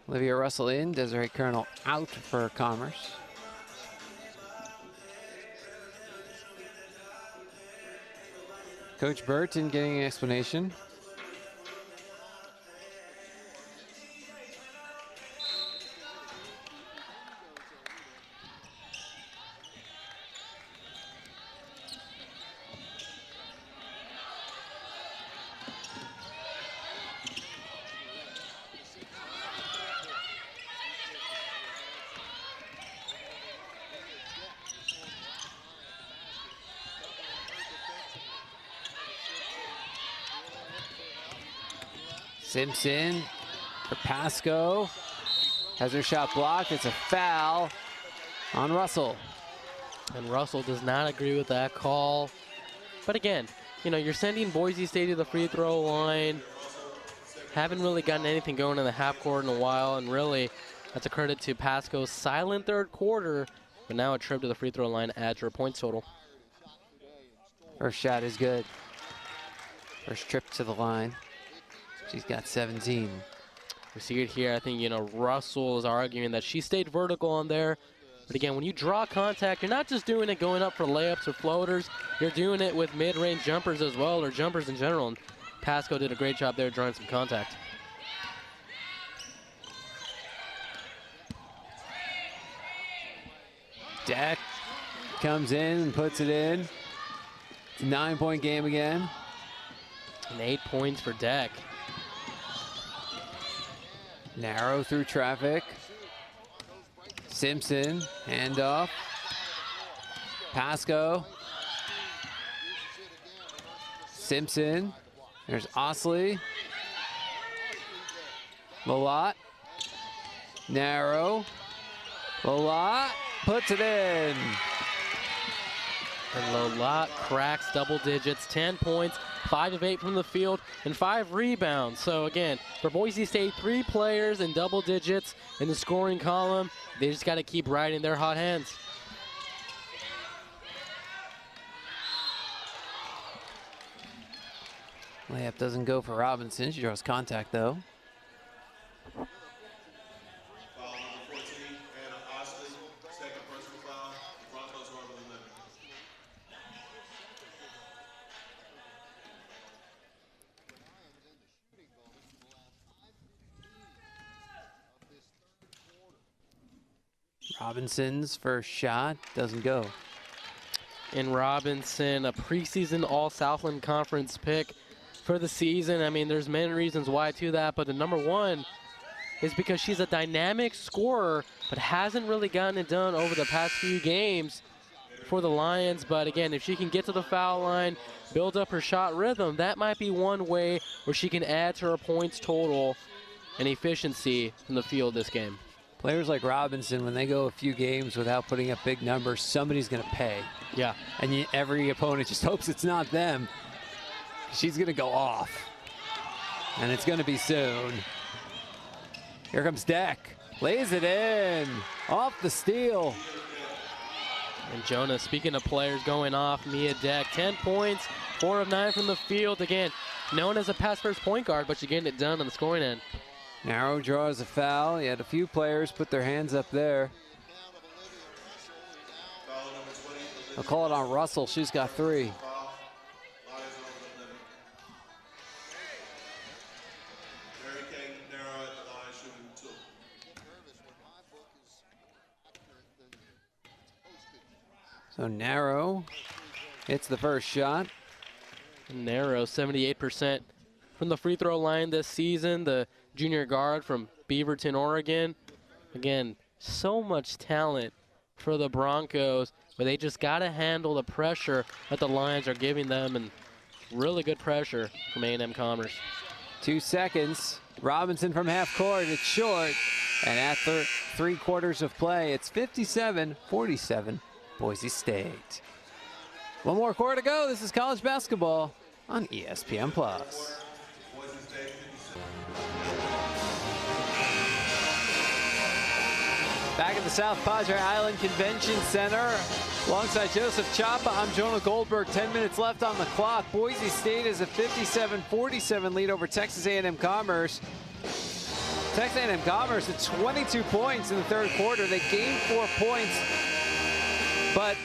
Olivia Russell in, Desiree Colonel out for Commerce. Coach Burton getting an explanation. Simpson for Pasco. Has her shot blocked. It's a foul on Russell. And Russell does not agree with that call. But again, you know, you're sending Boise State to the free throw line. Haven't really gotten anything going in the half court in a while. And really, that's a credit to Pasco's silent third quarter. But now a trip to the free throw line adds her points total. First shot is good. First trip to the line. She's got 17. We see it here. I think, you know, Russell is arguing that she stayed vertical on there. But again, when you draw contact, you're not just doing it going up for layups or floaters. You're doing it with mid-range jumpers as well, or jumpers in general. And Pasco did a great job there drawing some contact. Deck comes in and puts it in. It's a 9-point game again. And 8 points for Deck. Narrow through traffic. Simpson, handoff. Pasco. Simpson. There's Osley. Malott. Narrow. Malott puts it in. And Malott cracks double digits, 10 points, 5 of 8 from the field, and 5 rebounds. So again, for Boise State, 3 players in double digits in the scoring column. They just got to keep riding their hot hands. Layup doesn't go for Robinson. She draws contact though. Foul number 14, Anna Osley, second personal foul. Broncos are over the limit. Robinson's first shot doesn't go. And Robinson, a preseason All-Southland Conference pick for the season. I mean, there's many reasons why to that, but the number one is because she's a dynamic scorer, but hasn't really gotten it done over the past few games for the Lions. But again, if she can get to the foul line, build up her shot rhythm, that might be one way where she can add to her points total and efficiency in the field this game. Players like Robinson, when they go a few games without putting up big numbers, somebody's going to pay. Yeah. And every opponent just hopes it's not them. She's going to go off. And it's going to be soon. Here comes Deck. Lays it in. Off the steal. And Jonah, speaking of players going off, Mia Deck, 10 points, 4 of 9 from the field. Again, known as a pass-first point guard, but she's getting it done on the scoring end. Narrow draws a foul. You had a few players put their hands up there. I'll call it on Russell. She's got 3. So Narrow hits the first shot. Narrow, 78% from the free throw line this season. The junior guard from Beaverton, Oregon. Again, so much talent for the Broncos, but they just got to handle the pressure that the Lions are giving them, and really good pressure from A&M-Commerce. 2 seconds. Robinson from half court. It's short. And after 3 quarters of play, it's 57-47. Boise State. 1 more quarter to go. This is college basketball on ESPN+. Back at the South Padre Island Convention Center, alongside Joseph Chapa, I'm Jonah Goldberg. 10 minutes left on the clock. Boise State has a 57-47 lead over Texas A&M-Commerce. Texas A&M-Commerce had 22 points in the 3rd quarter. They gained 4 points. But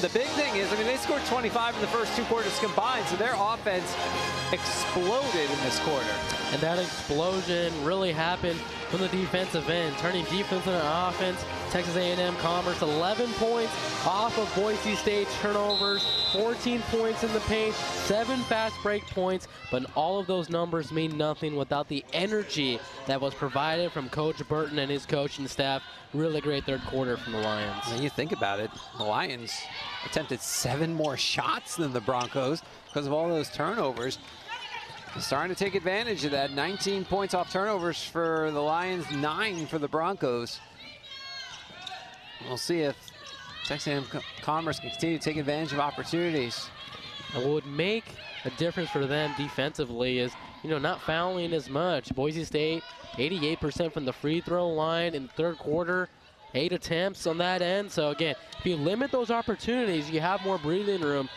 the big thing is, I mean, they scored 25 in the first 2 quarters combined, so their offense exploded in this quarter. And that explosion really happened from the defensive end, turning defense into offense. Texas A&M-Commerce, 11 points off of Boise State turnovers, 14 points in the paint, 7 fast break points, but all of those numbers mean nothing without the energy that was provided from Coach Burton and his coaching staff. Really great 3rd quarter from the Lions. When you think about it, the Lions attempted 7 more shots than the Broncos because of all those turnovers. They're starting to take advantage of that. 19 points off turnovers for the Lions, 9 for the Broncos. We'll see if Texas A&M-Commerce can continue to take advantage of opportunities. And what would make a difference for them defensively is, you know, not fouling as much. Boise State, 88% from the free throw line in the 3rd quarter, 8 attempts on that end. So again, if you limit those opportunities, you have more breathing room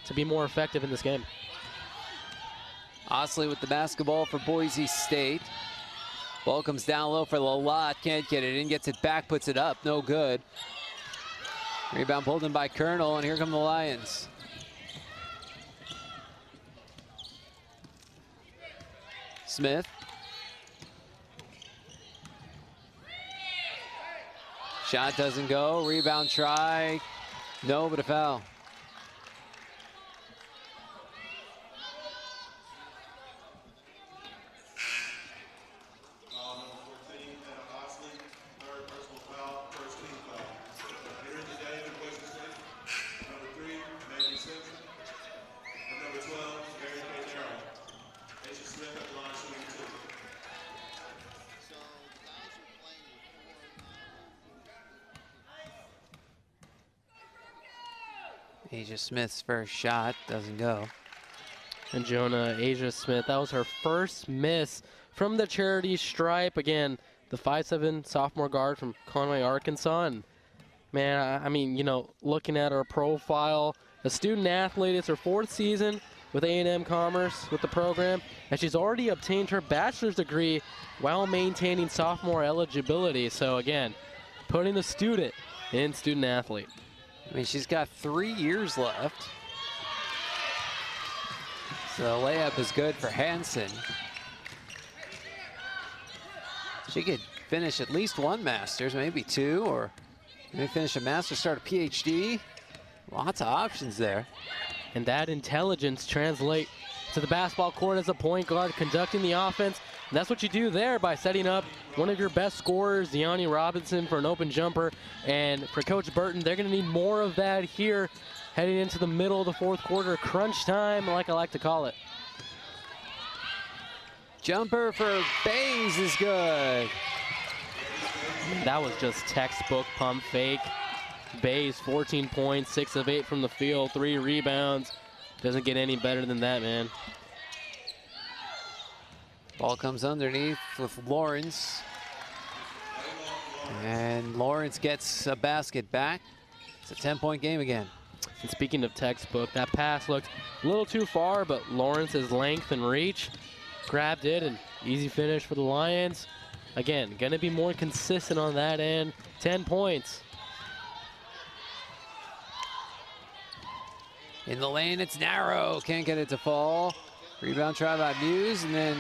to be more effective in this game. Osley with the basketball for Boise State. Ball comes down low for Lalott, can't get it in, gets it back, puts it up, no good. Rebound pulled in by Colonel, and here come the Lions. Smith. Shot doesn't go, rebound try, no, but a foul. Asia Smith's first shot doesn't go. And Jonah, Asia Smith, that was her first miss from the charity stripe. Again, the 5'7" sophomore guard from Conway, Arkansas. And man, I mean, you know, looking at her profile, a student athlete, it's her 4th season with A&M-Commerce with the program, and she's already obtained her bachelor's degree while maintaining sophomore eligibility. So again, putting the student in student athlete. I mean, she's got 3 years left. So the layup is good for Hansen. She could finish at least 1 master's, maybe 2, or maybe finish a master's, start a PhD. Lots of options there. And that intelligence translates to the basketball court as a point guard, conducting the offense. And that's what you do there by setting up one of your best scorers, Deani Robinson, for an open jumper. And for Coach Burton, they're going to need more of that here heading into the middle of the 4th quarter. Crunch time, like I like to call it. Jumper for Bays is good. That was just textbook pump fake. Bays 14 points, 6 of 8 from the field, 3 rebounds. Doesn't get any better than that, man. Ball comes underneath with Lawrence. And Lawrence gets a basket back. It's a 10-point game again. And speaking of textbook, that pass looked a little too far, but Lawrence's length and reach grabbed it, and easy finish for the Lions. Again, gonna be more consistent on that end. 10 points. In the lane, it's narrow. Can't get it to fall. Rebound try by Muse, and then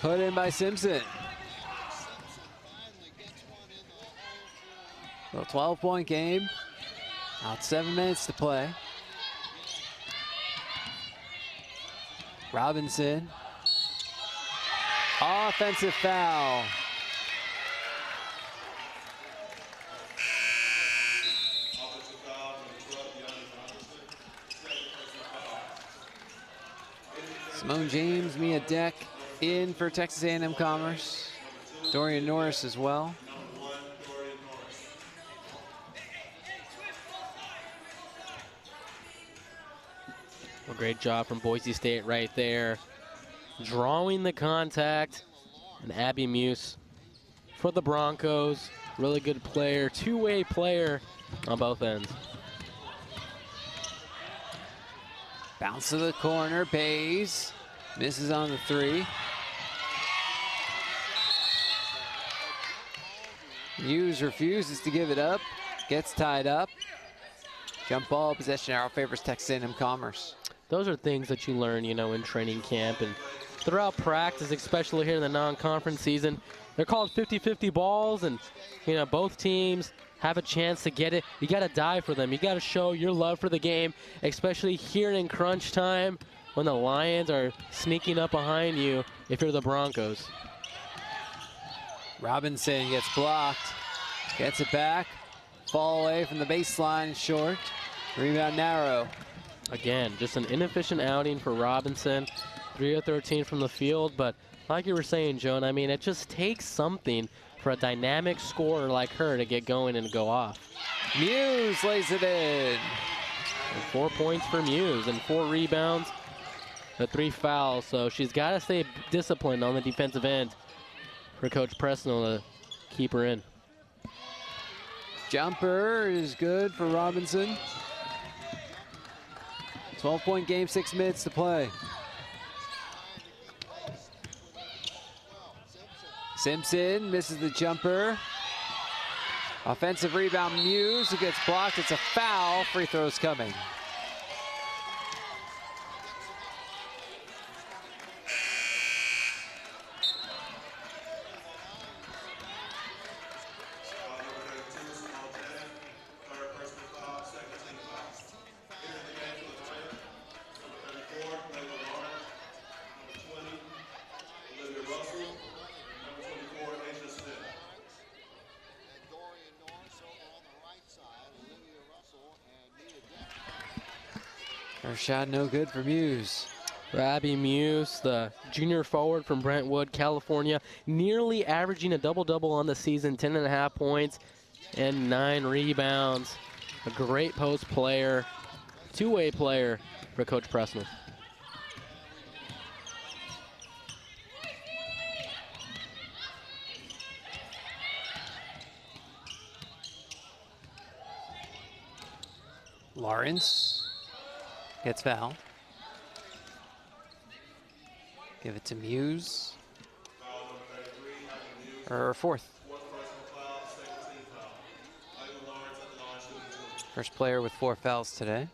put in by Simpson. So 12-point game. Out 7 minutes to play. Robinson. Offensive foul. Simone James, Mia Deck in for Texas A&M-Commerce. Dorian Norris as well. A great job from Boise State right there. Drawing the contact. And Abby Muse for the Broncos. Really good player, two-way player on both ends. Bounce to the corner, Bays. Misses on the 3. Muse refuses to give it up. Gets tied up. Jump ball, possession arrow favors Texas A&M-Commerce. Those are things that you learn, in training camp and throughout practice, especially here in the non-conference season. They're called 50-50 balls, and, both teams have a chance to get it. You got to die for them. You got to show your love for the game, especially here in crunch time when the Lions are sneaking up behind you if you're the Broncos. Robinson gets blocked, gets it back, fall away from the baseline, short. Rebound narrow. Again, just an inefficient outing for Robinson. 3 of 13 from the field, but like you were saying, Joan, it just takes something for a dynamic scorer like her to get going and go off. Muse lays it in. And 4 points for Muse and 4 rebounds, the 3 fouls. So she's got to stay disciplined on the defensive end for Coach Presnell to keep her in. Jumper is good for Robinson. 12-point game, 6 minutes to play. Simpson misses the jumper. Offensive rebound, Muse, who gets blocked. It's a foul. Free throws coming. First shot no good for Muse. Abby Muse, the junior forward from Brentwood, California, nearly averaging a double-double on the season, 10.5 points and 9 rebounds. A great post player, two-way player for Coach Presnell. Lawrence gets fouled. Give it to Muse. Her 4th. First player with 4 fouls today.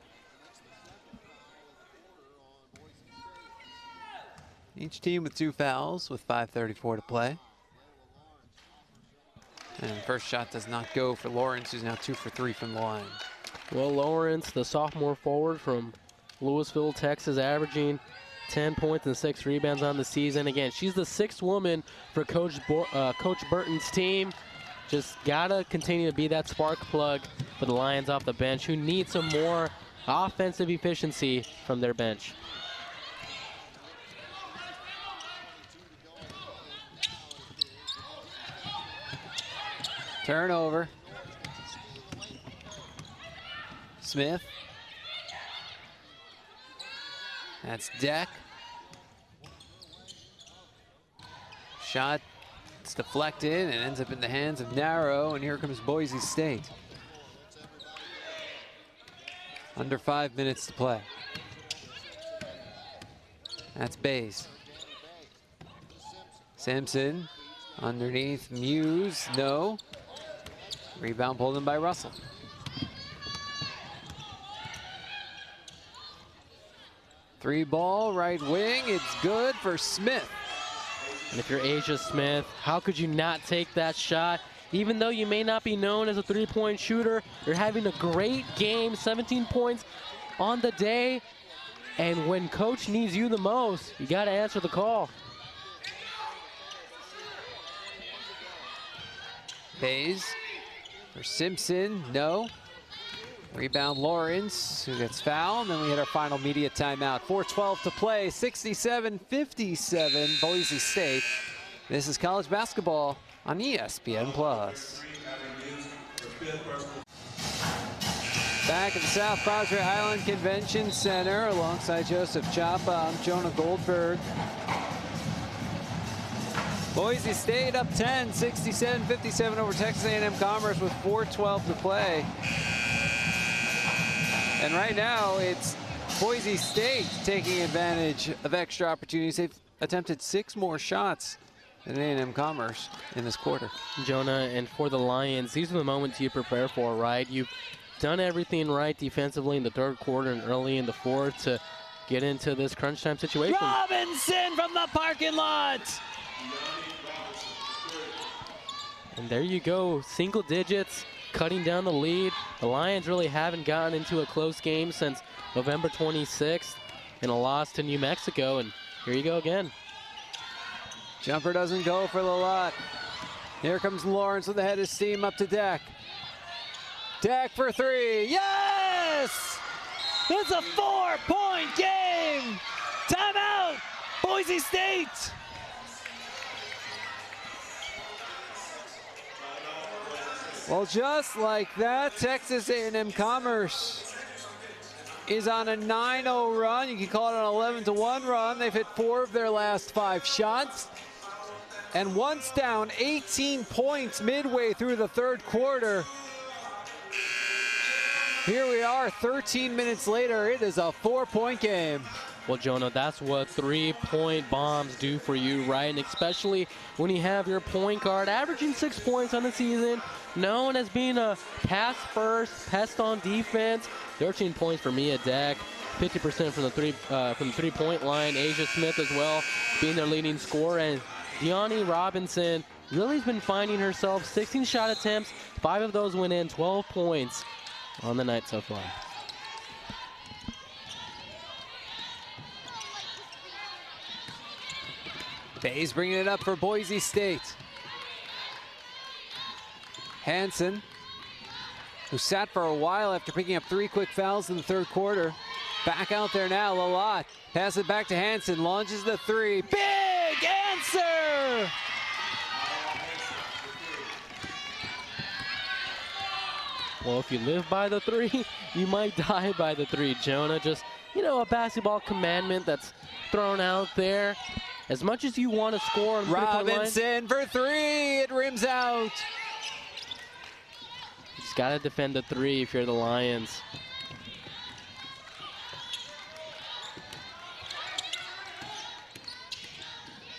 Each team with 2 fouls with 5:34 to play. And first shot does not go for Lawrence, who's now 2 for 3 from the line. Well, Lawrence, the sophomore forward from Louisville, Texas, averaging 10 points and 6 rebounds on the season. Again, she's the 6th woman for Coach Burton's team. Just gotta continue to be that spark plug for the Lions off the bench, who need some more offensive efficiency from their bench. Turnover. Smith. That's Deck. Shot, it's deflected and ends up in the hands of Narrow, and here comes Boise State. Under 5 minutes to play. That's Bays. Simpson underneath Muse, no. Rebound pulled in by Russell. Three ball, right wing, it's good for Smith. And if you're Asia Smith, how could you not take that shot? Even though you may not be known as a three-point shooter, you're having a great game, 17 points on the day. And when coach needs you the most, you got to answer the call. Bays for Simpson, no. Rebound Lawrence, who gets fouled. Then we hit our final media timeout. 4:12 to play, 67-57, Boise State. This is college basketball on ESPN+. Back at the South Padre Island Convention Center alongside Joseph Chapa, I'm Jonah Goldberg. Boise State up 10, 67-57 over Texas A&M-Commerce with 4:12 to play. And right now, it's Boise State taking advantage of extra opportunities. They've attempted 6 more shots than A&M-Commerce in this quarter. Jonah, and for the Lions, these are the moments you prepare for, right? You've done everything right defensively in the third quarter and early in the fourth to get into this crunch time situation. Robinson from the parking lot! And there you go, single digits, cutting down the lead. The Lions really haven't gotten into a close game since November 26th in a loss to New Mexico, and here you go again. Jumper doesn't go for the lot. Here comes Lawrence with the head of steam up to Deck. Deck for 3, yes! It's a 4-point game! Timeout, Boise State! Well, just like that, Texas A&M-Commerce is on a 9-0 run. You can call it an 11-1 run. They've hit 4 of their last 5 shots. And once down 18 points midway through the third quarter. Here we are 13 minutes later. It is a 4-point game. Well, Jonah, that's what 3-point bombs do for you, right? And especially when you have your point guard averaging 6 points on the season, known as being a pass-first, pest on defense. 13 points for Mia Deck, 50% from the three-point line. Asia Smith as well, being their leading scorer. And Deani Robinson really has been finding herself. 16 shot attempts, 5 of those went in, 12 points on the night so far. Bays bringing it up for Boise State. Hansen, who sat for a while after picking up 3 quick fouls in the third quarter. Back out there now, Lalott. Pass it back to Hansen, launches the 3. Big answer! Well, if you live by the 3, you might die by the 3, Jonah. Just, you know, a basketball commandment that's thrown out there. As much as you want to score on the three-point line, Robinson for 3, it rims out. you just got to defend the 3 if you're the Lions.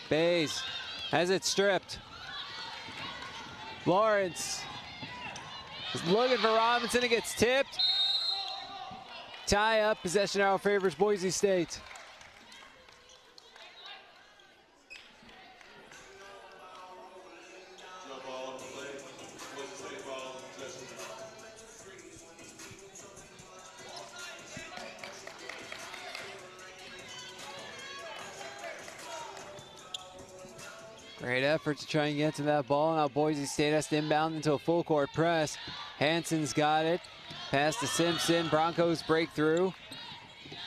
Bays has it stripped. Lawrence is looking for Robinson. It gets tipped. Tie up. Possession arrow favors Boise State. Great effort to try and get to that ball. Now Boise State has to inbound into a full court press. Hansen's got it. Pass to Simpson. Broncos break through.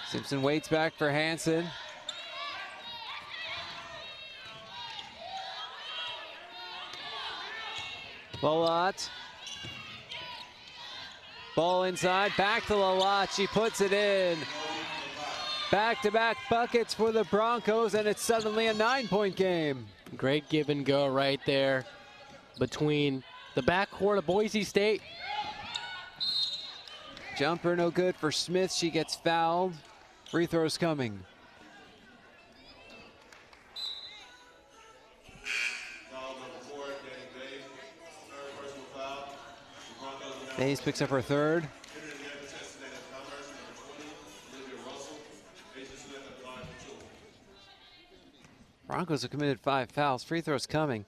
Simpson waits back for Hansen. Lalott. Ball inside, back to Lalott. She puts it in. Back-to-back buckets for the Broncos, and it's suddenly a 9-point game. Great give and go right there between the backcourt of Boise State. Jumper no good for Smith. She gets fouled. Free throws coming. Hayes picks up her third. Broncos have committed 5 fouls. Free throws coming.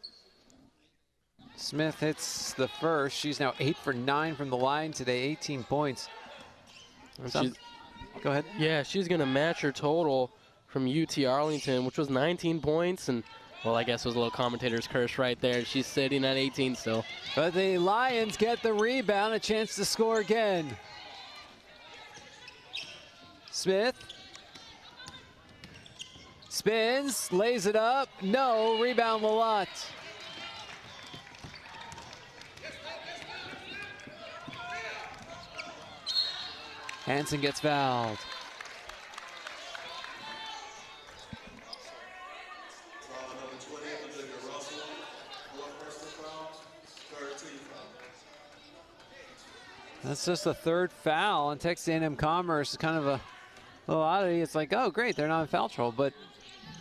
Smith hits the first. She's now 8 for 9 from the line today, 18 points. Go ahead. Yeah, she's going to match her total from UT Arlington, which was 19 points. And, well, I guess it was a little commentator's curse right there. She's sitting at 18 still. But the Lions get the rebound, a chance to score again. Smith. Spins, lays it up. No, rebound Lalott. Hansen gets fouled. That's just the third foul on Texas A&M-Commerce. It's kind of a little oddity. It's like, oh, great, they're not in foul trouble, but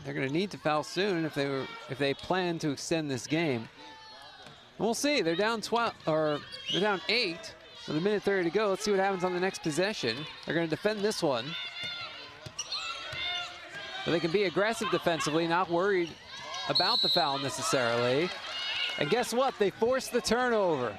they're going to need to foul soon if they plan to extend this game. We'll see. They're down 12, or they're down 8 with a minute 30 to go. Let's see what happens on the next possession. They're going to defend this one, but they can be aggressive defensively, not worried about the foul necessarily. And guess what? They force the turnover.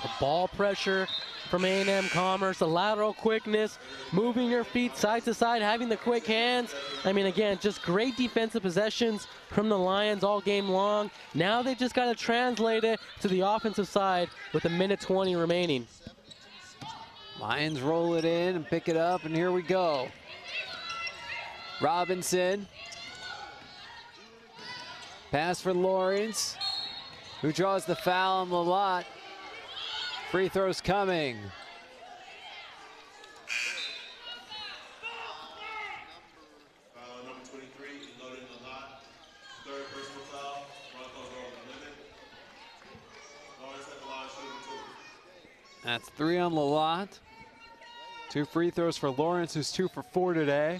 The ball pressure from A&M-Commerce, the lateral quickness, moving your feet side to side, having the quick hands. I mean, again, just great defensive possessions from the Lions all game long. Now they just got to translate it to the offensive side with a minute 20 remaining. Lions roll it in and pick it up, and here we go. Robinson. Pass for Lawrence, who draws the foul on Lalott. Free throws coming. Foul number 23, loaded Lalott. Third personal foul. Broncos are on the limit. Lawrence at the line shooting 2. That's 3 on Lalott. 2 free throws for Lawrence, who's 2 for 4 today.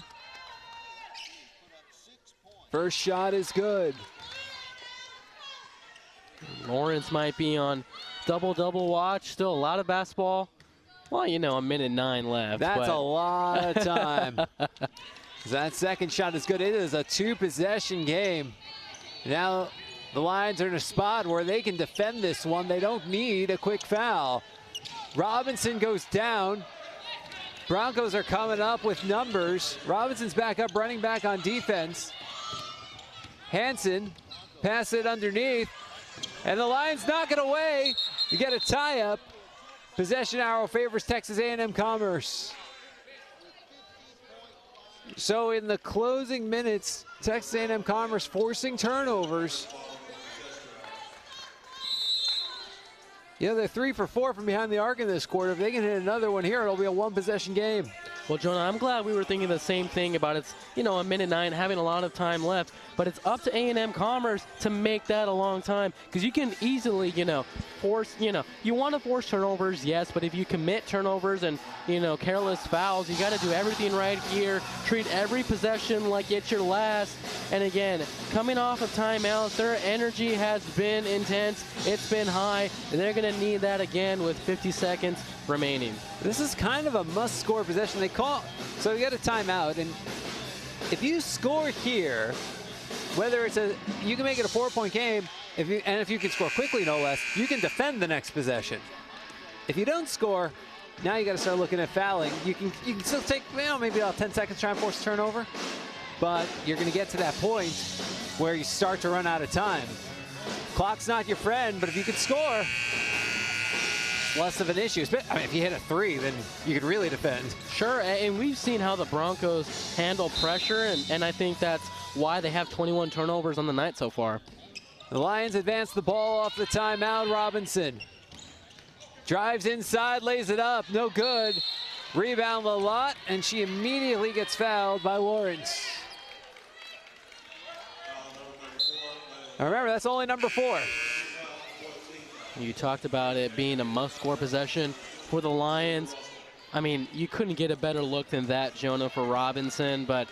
First shot is good. Lawrence might be on double-double watch. Still a lot of basketball. Well, you know, a minute 9 left. That's a lot of time. That second shot is good. It is a 2-possession game. Now the Lions are in a spot where they can defend this one. They don't need a quick foul. Robinson goes down. Broncos are coming up with numbers. Robinson's back up, running back on defense. Hansen, pass it underneath. And the Lions knock it away. You get a tie-up. Possession arrow favors Texas A&M-Commerce. So in the closing minutes, Texas A&M-Commerce forcing turnovers. You know, they're 3 for 4 from behind the arc in this quarter. If they can hit another one here, it'll be a 1-possession game. Well, Jonah, I'm glad we were thinking the same thing about it's, you know, a minute 9, having a lot of time left. But it's up to A&M-Commerce to make that a long time, because you can easily, you know, force, you know, you want to force turnovers, yes, but if you commit turnovers and, you know, careless fouls, you got to do everything right here. Treat every possession like it's your last. And again, coming off of timeouts, their energy has been intense. It's been high, and they're going to need that again with 50 seconds remaining. This is kind of a must-score possession. They call, so you get a timeout, and if you score here, whether it's you can make it a 4-point game, if you can score quickly, no less, you can defend the next possession. If you don't score, now you got to start looking at fouling. You can still take, you know, maybe about 10 seconds to try and force a turnover, but you're going to get to that point where you start to run out of time. Clock's not your friend, but if you can score, less of an issue. I mean, if you hit a 3, then you could really defend. Sure, and we've seen how the Broncos handle pressure, and I think that's why they have 21 turnovers on the night so far. The Lions advance the ball off the timeout. Robinson drives inside, lays it up, no good. Rebound Lalott, and she immediately gets fouled by Lawrence. Now remember, that's only number 4. You talked about it being a must-score possession for the Lions. I mean, you couldn't get a better look than that, Jonah, for Robinson, but...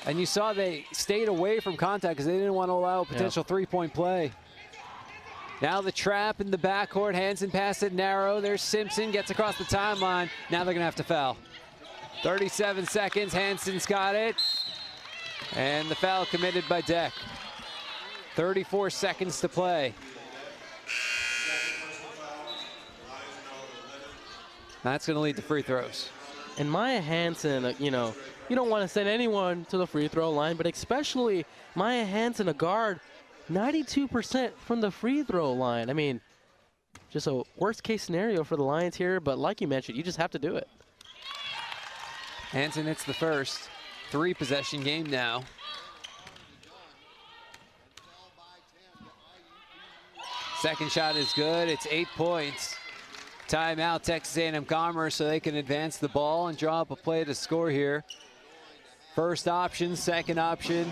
And you saw they stayed away from contact because they didn't want to allow a potential three-point play. Now the trap in the backcourt. Hansen passed it narrow. There's Simpson, gets across the timeline. Now they're going to have to foul. 37 seconds. Hansen's got it. And the foul committed by Deck. 34 seconds to play. That's going to lead to free throws. And Maya Hansen, you know, you don't want to send anyone to the free throw line, but especially Maya Hansen, a guard, 92% from the free throw line. I mean, just a worst case scenario for the Lions here, but like you mentioned, you just have to do it. Hansen hits the first. 3-possession game now. Second shot is good. It's 8 points. Timeout, Texas A&M-Commerce, so they can advance the ball and draw up a play to score here. First option, second option.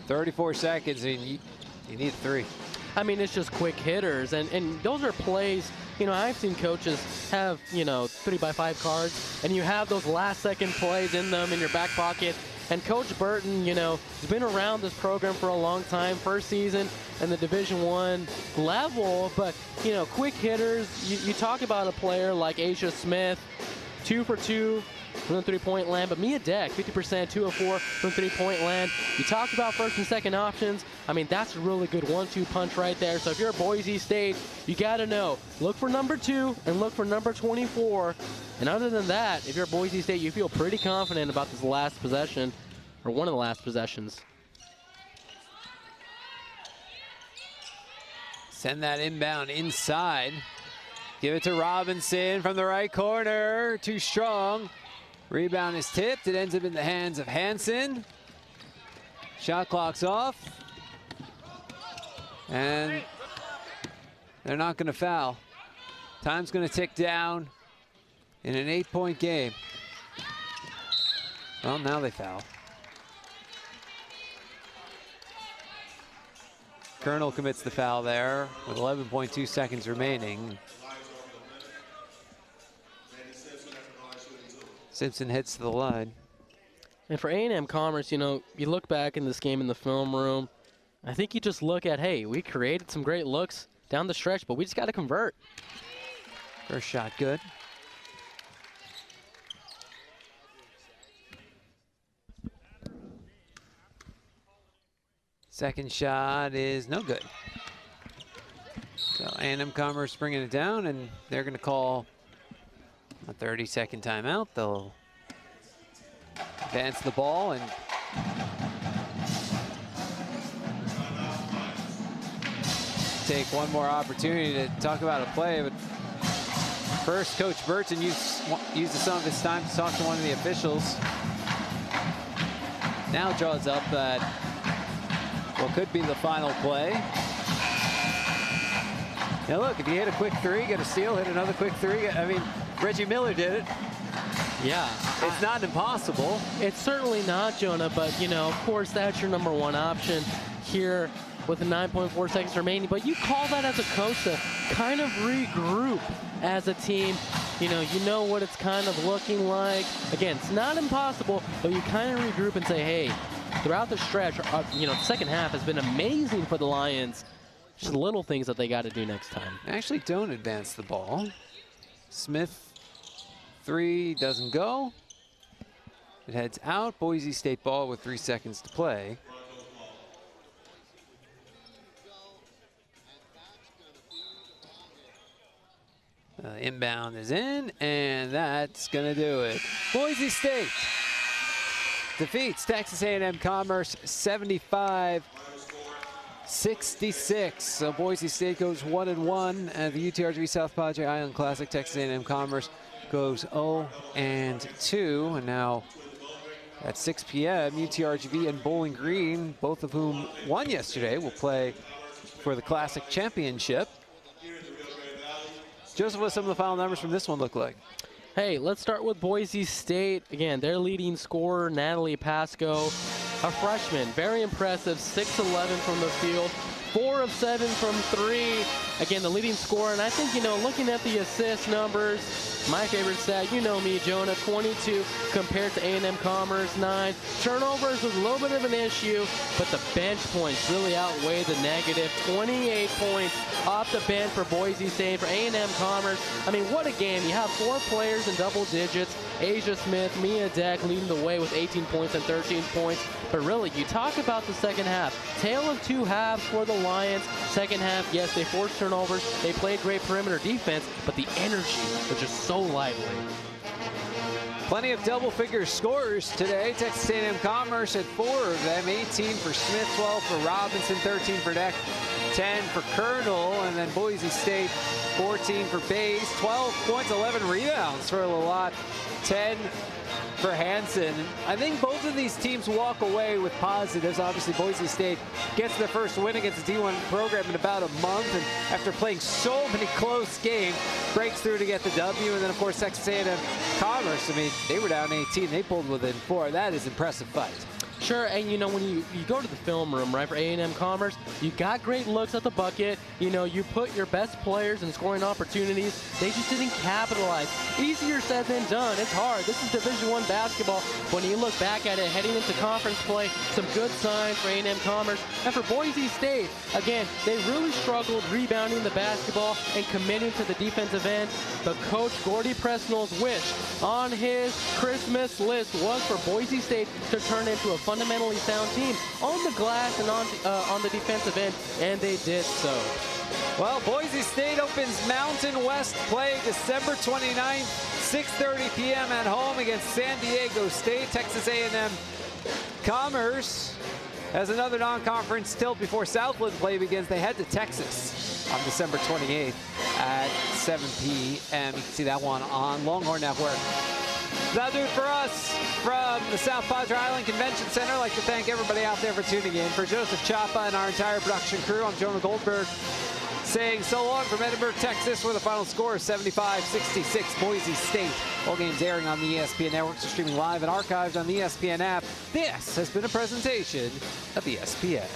34 seconds, and you need a 3. I mean, it's just quick hitters, and those are plays, you know, I've seen coaches have, you know, 3x5 cards, and you have those last-second plays in them in your back pocket. And Coach Burton, you know, has been around this program for a long time, first season in the Division I level, but, you know, quick hitters, you talk about a player like Aisha Smith, 2 for 2 from the three-point land, but Mia Deck, 50%, 2 of 4 from three-point land. You talked about first and second options. I mean, that's a really good 1-2 punch right there. So if you're at Boise State, you got to know, look for number 2 and look for number 24. And other than that, if you're at Boise State, you feel pretty confident about this last possession, or one of the last possessions. Send that inbound inside. Give it to Robinson from the right corner. Too strong. Rebound is tipped. It ends up in the hands of Hansen. Shot clock's off. And they're not going to foul. Time's going to tick down in an 8-point game. Well, now they foul. Colonel commits the foul there with 11.2 seconds remaining. Simpson hits the line. And for A&M-Commerce, you know, you look back in this game in the film room, I think you just look at, hey, we created some great looks down the stretch, but we just got to convert. First shot good. Second shot is no good. So A&M-Commerce bringing it down, and they're going to call a 30-second timeout. They'll advance the ball and take one more opportunity to talk about a play. But first, Coach Burton uses some of his time to talk to one of the officials. Now draws up that what could be the final play. Now look, if you hit a quick 3, get a steal, hit another quick 3. I mean, Reggie Miller did it. Yeah. It's not impossible. It's certainly not, Jonah, but, you know, of course, that's your number 1 option here with the 9.4 seconds remaining. But you call that as a coach to kind of regroup as a team. You know what it's kind of looking like. Again, it's not impossible, but you kind of regroup and say, hey, throughout the stretch, you know, the second half has been amazing for the Lions. Just little things that they got to do next time. Actually don't advance the ball. Smith, 3 doesn't go. It heads out. Boise State ball with 3 seconds to play. Inbound is in, and that's going to do it. Boise State defeats Texas A&M-Commerce 75-66. So Boise State goes 1-1 at the UTRGV South Padre Island Classic. Texas A&M-Commerce goes 0-2, and now At 6 p.m., UTRGV and Bowling Green, both of whom won yesterday, will play for the Classic Championship. Joseph, what some of the final numbers from this one look like? Hey, let's start with Boise State. Again, their leading scorer, Natalie Pasco, a freshman, very impressive, 6'11" from the field, 4 of 7 from 3. Again, the leading scorer, and I think, looking at the assist numbers, my favorite stat, you know me, Jonah, 22 compared to A&M-Commerce, 9. Turnovers was a little bit of an issue, but the bench points really outweigh the negative. 28 points off the bench for Boise State, for A&M-Commerce. I mean, what a game. You have 4 players in double digits. Asia Smith, Mia Deck leading the way with 18 points and 13 points. But really, you talk about the second half. Tale of two halves for the Lions. Second half, yes, they forced turnovers. They played great perimeter defense, but the energy was just so lively. Plenty of double-figure scorers today. Texas A&M-Commerce had 4 of them, 18 for Smith, 12 for Robinson, 13 for Deck, 10 for Colonel, and then Boise State, 14 for Bays, 12 points, 11 rebounds for Lalott, 10 for Hansen. I think both of these teams walk away with positives. Obviously, Boise State gets their first win against a D1 program in about a month, and after playing so many close games, breaks through to get the W. And then, of course, Texas A&M-Commerce, I mean, they were down 18. They pulled within 4. That is impressive fight. Sure, and when you go to the film room, right, for A&M-Commerce, you got great looks at the bucket. You put your best players in scoring opportunities. They just didn't capitalize. Easier said than done. It's hard. This is Division I basketball. When you look back at it, heading into conference play, some good signs for A&M-Commerce. And for Boise State, again, they really struggled rebounding the basketball and committing to the defensive end. But Coach Gordy Presnell's wish on his Christmas list was for Boise State to turn into a fundamentally sound team on the glass and on the defensive end, and they did so. Well, Boise State opens Mountain West play December 29th, 6:30 p.m. at home against San Diego State. Texas A&M-Commerce has another non-conference tilt before Southland play begins. They head to Texas on December 28th at 7 p.m. You can see that one on Longhorn Network. That'll do it for us from the South Padre Island Convention Center. I'd like to thank everybody out there for tuning in. For Joseph Chapa and our entire production crew, I'm Jonah Goldberg saying so long from Edinburgh, Texas, where the final score is 75-66 Boise State. All games airing on the ESPN networks are streaming live and archived on the ESPN app. This has been a presentation of ESPN.